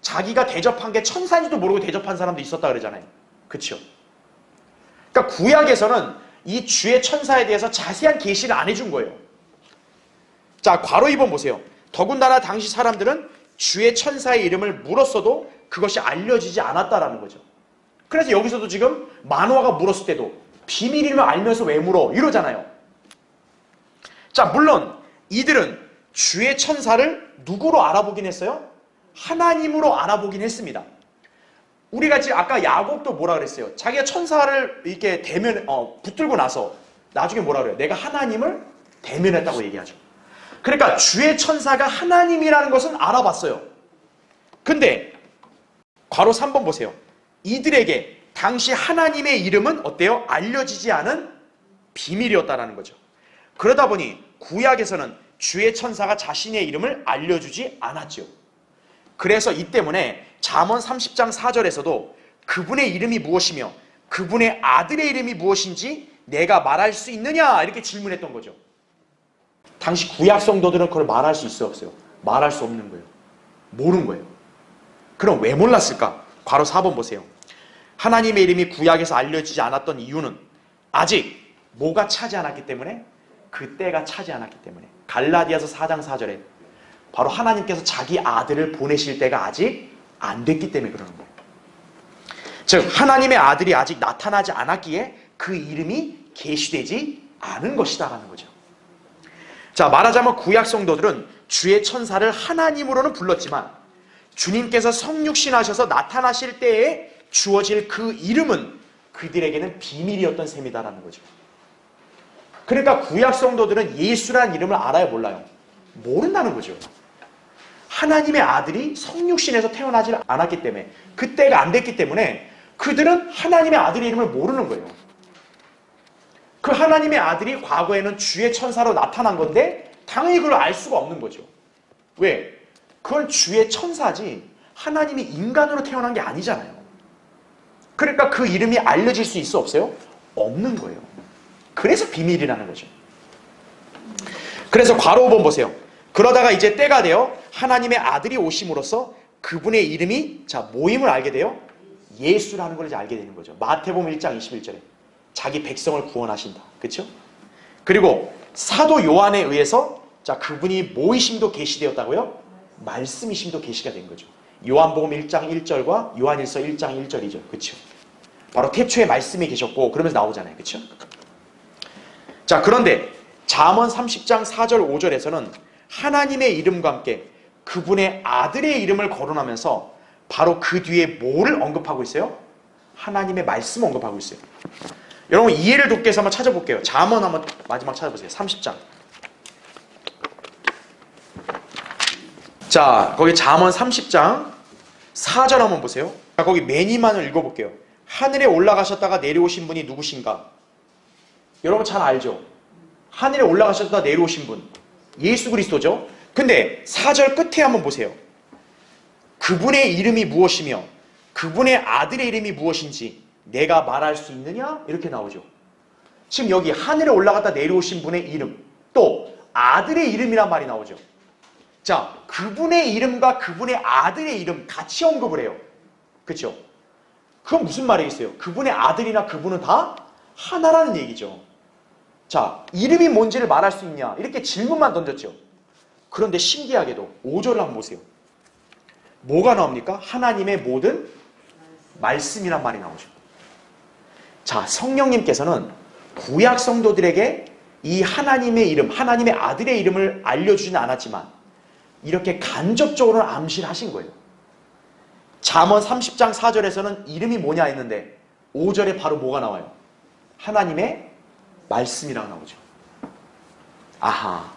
자기가 대접한 게 천사인지도 모르고 대접한 사람도 있었다 그러잖아요. 그렇죠? 그러니까 구약에서는 이 주의 천사에 대해서 자세한 계시를 안 해준 거예요. 자, 괄호 2번 보세요. 더군다나 당시 사람들은 주의 천사의 이름을 물었어도 그것이 알려지지 않았다라는 거죠. 그래서 여기서도 지금 만화가 물었을 때도 비밀임을 알면서 왜 물어? 이러잖아요. 자, 물론 이들은 주의 천사를 누구로 알아보긴 했어요? 하나님으로 알아보긴 했습니다. 우리가 지금 아까 야곱도 뭐라 그랬어요? 자기가 천사를 이렇게 붙들고 나서 나중에 뭐라 그래요? 내가 하나님을 대면했다고 얘기하죠. 그러니까 주의 천사가 하나님이라는 것은 알아봤어요. 근데 괄호 3번 보세요. 이들에게 당시 하나님의 이름은 어때요? 알려지지 않은 비밀이었다라는 거죠. 그러다 보니 구약에서는 주의 천사가 자신의 이름을 알려주지 않았죠. 그래서 이 때문에 잠언 30장 4절에서도 그분의 이름이 무엇이며 그분의 아들의 이름이 무엇인지 내가 말할 수 있느냐 이렇게 질문했던 거죠. 당시 구약 성도들은 그걸 말할 수 있어요, 없어요? 말할 수 없는 거예요. 모르는 거예요. 그럼 왜 몰랐을까? 괄호 4번 보세요. 하나님의 이름이 구약에서 알려지지 않았던 이유는 아직 뭐가 차지 않았기 때문에? 그때가 차지 않았기 때문에. 갈라디아서 4장 4절에 바로 하나님께서 자기 아들을 보내실 때가 아직 안 됐기 때문에 그러는 거예요. 즉 하나님의 아들이 아직 나타나지 않았기에 그 이름이 계시되지 않은 것이다라는 거죠. 자, 말하자면 구약 성도들은 주의 천사를 하나님으로는 불렀지만 주님께서 성육신하셔서 나타나실 때에 주어질 그 이름은 그들에게는 비밀이었던 셈이다라는 거죠. 그러니까 구약 성도들은 예수라는 이름을 알아요, 몰라요? 모른다는 거죠. 하나님의 아들이 성육신에서 태어나지 않았기 때문에, 그때가 안 됐기 때문에 그들은 하나님의 아들의 이름을 모르는 거예요. 그 하나님의 아들이 과거에는 주의 천사로 나타난 건데 당연히 그걸 알 수가 없는 거죠. 왜? 그건 주의 천사지 하나님이 인간으로 태어난 게 아니잖아요. 그러니까 그 이름이 알려질 수 있어, 없어요? 없는 거예요. 그래서 비밀이라는 거죠. 그래서 괄호 5번 보세요. 그러다가 이제 때가 되어 하나님의 아들이 오심으로써 그분의 이름이 모임을 알게 돼요. 예수라는 걸 이제 알게 되는 거죠. 마태복음 1장 21절에 자기 백성을 구원하신다. 그렇죠? 그리고 사도 요한에 의해서 그분이 뭐이심도 계시되었다고요? 말씀이심도 계시가 된 거죠. 요한복음 1장 1절과 요한일서 1장 1절이죠. 그렇죠? 바로 태초에 말씀이 계셨고 그러면서 나오잖아요. 그렇죠? 자, 그런데 잠언 30장 4절 5절에서는 하나님의 이름과 함께 그분의 아들의 이름을 거론하면서 바로 그 뒤에 뭐를 언급하고 있어요? 하나님의 말씀을 언급하고 있어요. 여러분 이해를 돕기 위해서 한번 찾아볼게요. 잠언 한번 마지막 찾아보세요. 30장. 자, 거기 잠언 30장 4절 한번 보세요. 자, 거기 매니만을 읽어볼게요. 하늘에 올라가셨다가 내려오신 분이 누구신가? 여러분 잘 알죠? 하늘에 올라가셨다가 내려오신 분 예수 그리스도죠. 근데 4절 끝에 한번 보세요. 그분의 이름이 무엇이며 그분의 아들의 이름이 무엇인지 내가 말할 수 있느냐? 이렇게 나오죠. 지금 여기 하늘에 올라갔다 내려오신 분의 이름 또 아들의 이름이란 말이 나오죠. 자, 그분의 이름과 그분의 아들의 이름 같이 언급을 해요. 그렇죠? 그건 무슨 말이겠어요? 그분의 아들이나 그분은 다 하나라는 얘기죠. 자, 이름이 뭔지를 말할 수 있냐? 이렇게 질문만 던졌죠. 그런데 신기하게도 5절을 한번 보세요. 뭐가 나옵니까? 하나님의 모든 말씀이란 말이 나오죠. 자, 성령님께서는 구약 성도들에게 이 하나님의 이름, 하나님의 아들의 이름을 알려주지는 않았지만 이렇게 간접적으로 암시를 하신 거예요. 잠언 30장 4절에서는 이름이 뭐냐 했는데 5절에 바로 뭐가 나와요? 하나님의 말씀이라고 나오죠. 아하.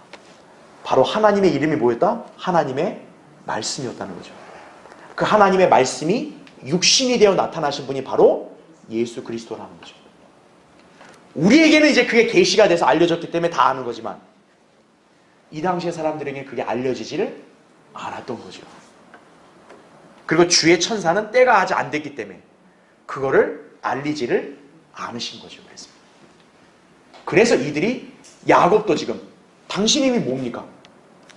바로 하나님의 이름이 뭐였다? 하나님의 말씀이었다는 거죠. 그 하나님의 말씀이 육신이 되어 나타나신 분이 바로 예수 그리스도라는 거죠. 우리에게는 이제 그게 계시가 돼서 알려졌기 때문에 다 아는 거지만 이 당시의 사람들에게는 그게 알려지지를 않았던 거죠. 그리고 주의 천사는 때가 아직 안 됐기 때문에 그거를 알리지를 않으신 거죠. 그래서 이들이 야곱도 지금 당신 이름이 뭡니까?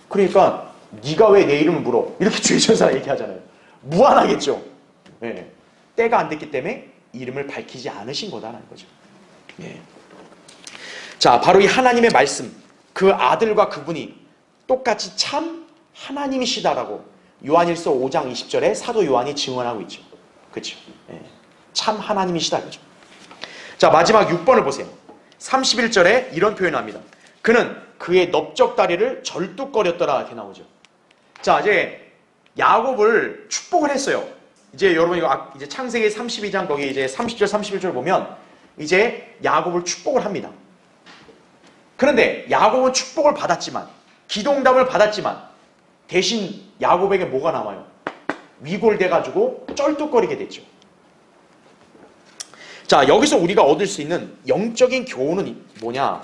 그러니까 네가 왜 내 이름을 물어? 이렇게 주의 천사가 얘기하잖아요. 무안하겠죠. 네. 때가 안 됐기 때문에 이름을 밝히지 않으신 거다라는 거죠. 네. 자, 바로 이 하나님의 말씀, 그 아들과 그분이 똑같이 참 하나님이시다라고 요한일서 5장 20절에 사도 요한이 증언하고 있죠. 그렇죠? 네. 참 하나님이시다 그죠? 자, 마지막 6번을 보세요. 31절에 이런 표현을 합니다. 그는 그의 넓적다리를 절뚝거렸더라 이렇게 나오죠. 자, 이제 야곱을 축복을 했어요. 이제 여러분 이거 이제 창세기 32장 거기 이제 30절 31절 보면 이제 야곱을 축복을 합니다. 그런데 야곱은 축복을 받았지만 기도응답을 받았지만 대신 야곱에게 뭐가 남아요? 위골돼 가지고 쩔뚝거리게 됐죠. 자, 여기서 우리가 얻을 수 있는 영적인 교훈은 뭐냐?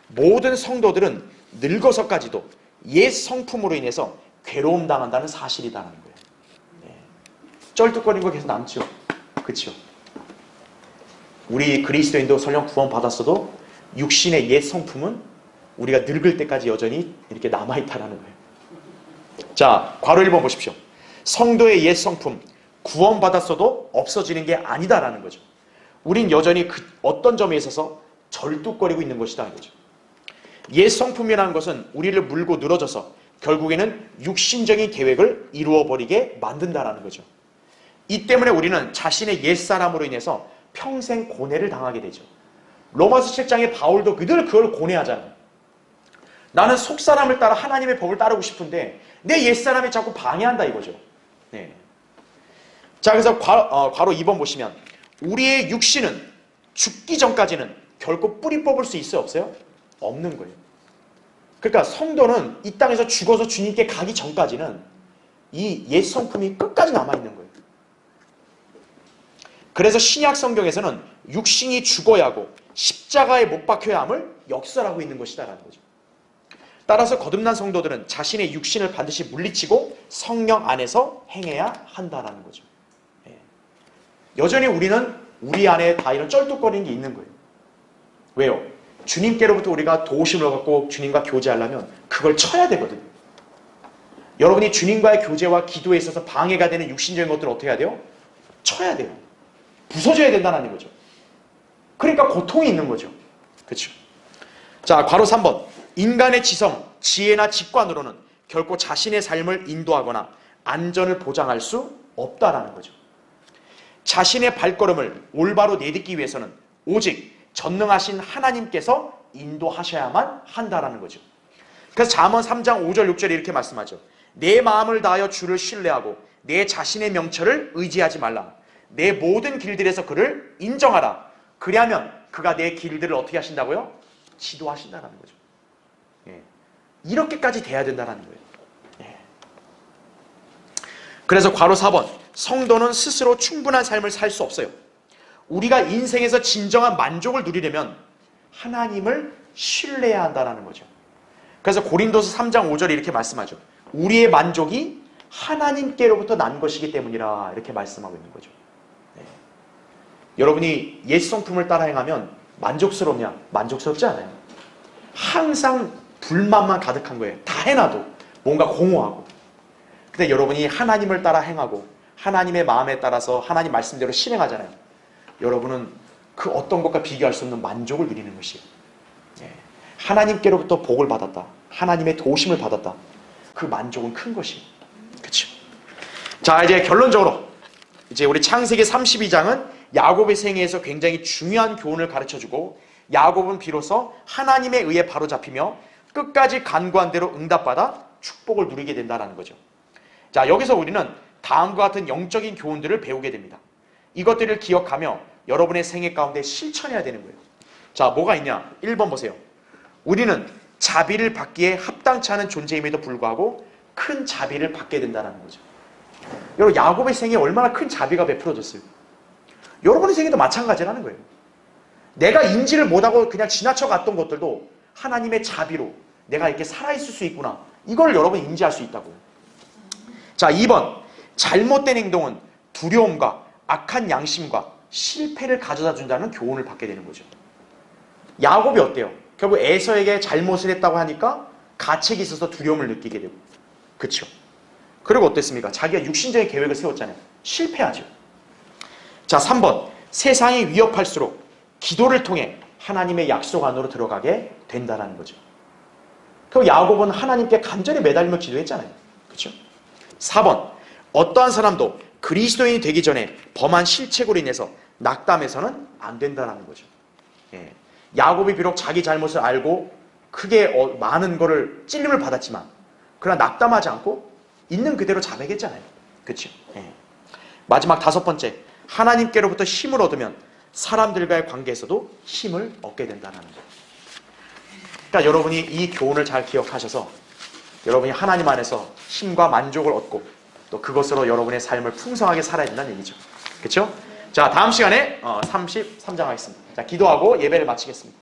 모든 성도들은 늙어서까지도 옛 성품으로 인해서 괴로움 당한다는 사실이다라는 거예요. 네. 쩔뚝거리는 거 계속 남죠. 그렇죠? 우리 그리스도인도 설령 구원 받았어도 육신의 옛 성품은 우리가 늙을 때까지 여전히 이렇게 남아있다라는 거예요. 자, 괄호 1번 보십시오. 성도의 옛 성품, 구원 받았어도 없어지는 게 아니다라는 거죠. 우린 여전히 어떤 점에 있어서 절뚝거리고 있는 것이다 이거죠. 옛 성품이라는 것은 우리를 물고 늘어져서 결국에는 육신적인 계획을 이루어버리게 만든다라는 거죠. 이 때문에 우리는 자신의 옛사람으로 인해서 평생 고뇌를 당하게 되죠. 로마서 7장에 바울도 늘 그걸 고뇌하잖아요. 나는 속사람을 따라 하나님의 법을 따르고 싶은데 내 옛사람이 자꾸 방해한다 이거죠. 네. 자, 그래서 괄호 2번 보시면 우리의 육신은 죽기 전까지는 결코 뿌리 뽑을 수 있어요? 없어요? 없는 거예요. 그러니까 성도는 이 땅에서 죽어서 주님께 가기 전까지는 이 옛 성품이 끝까지 남아있는 거예요. 그래서 신약 성경에서는 육신이 죽어야 하고 십자가에 못 박혀야 함을 역설하고 있는 것이다라는 거죠. 따라서 거듭난 성도들은 자신의 육신을 반드시 물리치고 성령 안에서 행해야 한다라는 거죠. 여전히 우리는 우리 안에 다 이런 쩔뚝거리는 게 있는 거예요. 왜요? 주님께로부터 우리가 도우심을 받고 주님과 교제하려면 그걸 쳐야 되거든요. 여러분이 주님과의 교제와 기도에 있어서 방해가 되는 육신적인 것들을 어떻게 해야 돼요? 쳐야 돼요. 부서져야 된다는 거죠. 그러니까 고통이 있는 거죠. 그렇죠? 자, 괄호 3번. 인간의 지성, 지혜나 직관으로는 결코 자신의 삶을 인도하거나 안전을 보장할 수 없다라는 거죠. 자신의 발걸음을 올바로 내딛기 위해서는 오직 전능하신 하나님께서 인도하셔야만 한다라는 거죠. 그래서 잠언 3장 5절 6절에 이렇게 말씀하죠. 내 마음을 다하여 주를 신뢰하고 내 자신의 명철을 의지하지 말라. 내 모든 길들에서 그를 인정하라. 그리하면 그가 내 길들을 어떻게 하신다고요? 지도하신다는 거죠. 예. 이렇게까지 돼야 된다는 거예요. 예. 그래서 괄호 4번. 성도는 스스로 충분한 삶을 살 수 없어요. 우리가 인생에서 진정한 만족을 누리려면 하나님을 신뢰해야 한다는 거죠. 그래서 고린도서 3장 5절에 이렇게 말씀하죠. 우리의 만족이 하나님께로부터 난 것이기 때문이라 이렇게 말씀하고 있는 거죠. 네. 여러분이 옛 성품을 따라 행하면 만족스럽냐? 만족스럽지 않아요. 항상 불만만 가득한 거예요. 다 해놔도 뭔가 공허하고. 근데 여러분이 하나님을 따라 행하고 하나님의 마음에 따라서 하나님 말씀대로 실행하잖아요. 여러분은 그 어떤 것과 비교할 수 없는 만족을 누리는 것이에요. 예. 하나님께로부터 복을 받았다. 하나님의 도우심을 받았다. 그 만족은 큰 것이에요. 그렇죠? 자, 이제 결론적으로 이제 우리 창세기 32장은 야곱의 생애에서 굉장히 중요한 교훈을 가르쳐주고 야곱은 비로소 하나님에 의해 바로잡히며 끝까지 간구한 대로 응답받아 축복을 누리게 된다는 거죠. 자, 여기서 우리는 다음과 같은 영적인 교훈들을 배우게 됩니다. 이것들을 기억하며 여러분의 생애 가운데 실천해야 되는 거예요. 자, 뭐가 있냐? 1번 보세요. 우리는 자비를 받기에 합당치 않은 존재임에도 불구하고 큰 자비를 받게 된다는 거죠. 여러분, 야곱의 생에 얼마나 큰 자비가 베풀어졌어요. 여러분의 생에도 마찬가지라는 거예요. 내가 인지를 못하고 그냥 지나쳐 갔던 것들도 하나님의 자비로 내가 이렇게 살아있을 수 있구나. 이걸 여러분 인지할 수 있다고. 자, 2번. 잘못된 행동은 두려움과 악한 양심과 실패를 가져다 준다는 교훈을 받게 되는 거죠. 야곱이 어때요? 결국 에서에게 잘못을 했다고 하니까 가책이 있어서 두려움을 느끼게 되고. 그렇죠? 그리고 어땠습니까? 자기가 육신적인 계획을 세웠잖아요. 실패하죠. 자, 3번. 세상이 위협할수록 기도를 통해 하나님의 약속 안으로 들어가게 된다는 거죠. 그리고 야곱은 하나님께 간절히 매달리며 기도했잖아요. 그렇죠? 4번. 어떠한 사람도 그리스도인이 되기 전에 범한 실책으로 인해서 낙담해서는 안 된다는 거죠. 예. 야곱이 비록 자기 잘못을 알고 크게 많은 거를 찔림을 받았지만 그러나 낙담하지 않고 있는 그대로 자백했잖아요. 그렇죠? 예. 마지막 5번째. 하나님께로부터 힘을 얻으면 사람들과의 관계에서도 힘을 얻게 된다는 거예요. 그러니까 여러분이 이 교훈을 잘 기억하셔서 여러분이 하나님 안에서 힘과 만족을 얻고 또 그것으로 여러분의 삶을 풍성하게 살아야 된다는 얘기죠. 그렇죠? 자, 다음 시간에 33장 하겠습니다. 자, 기도하고 예배를 마치겠습니다.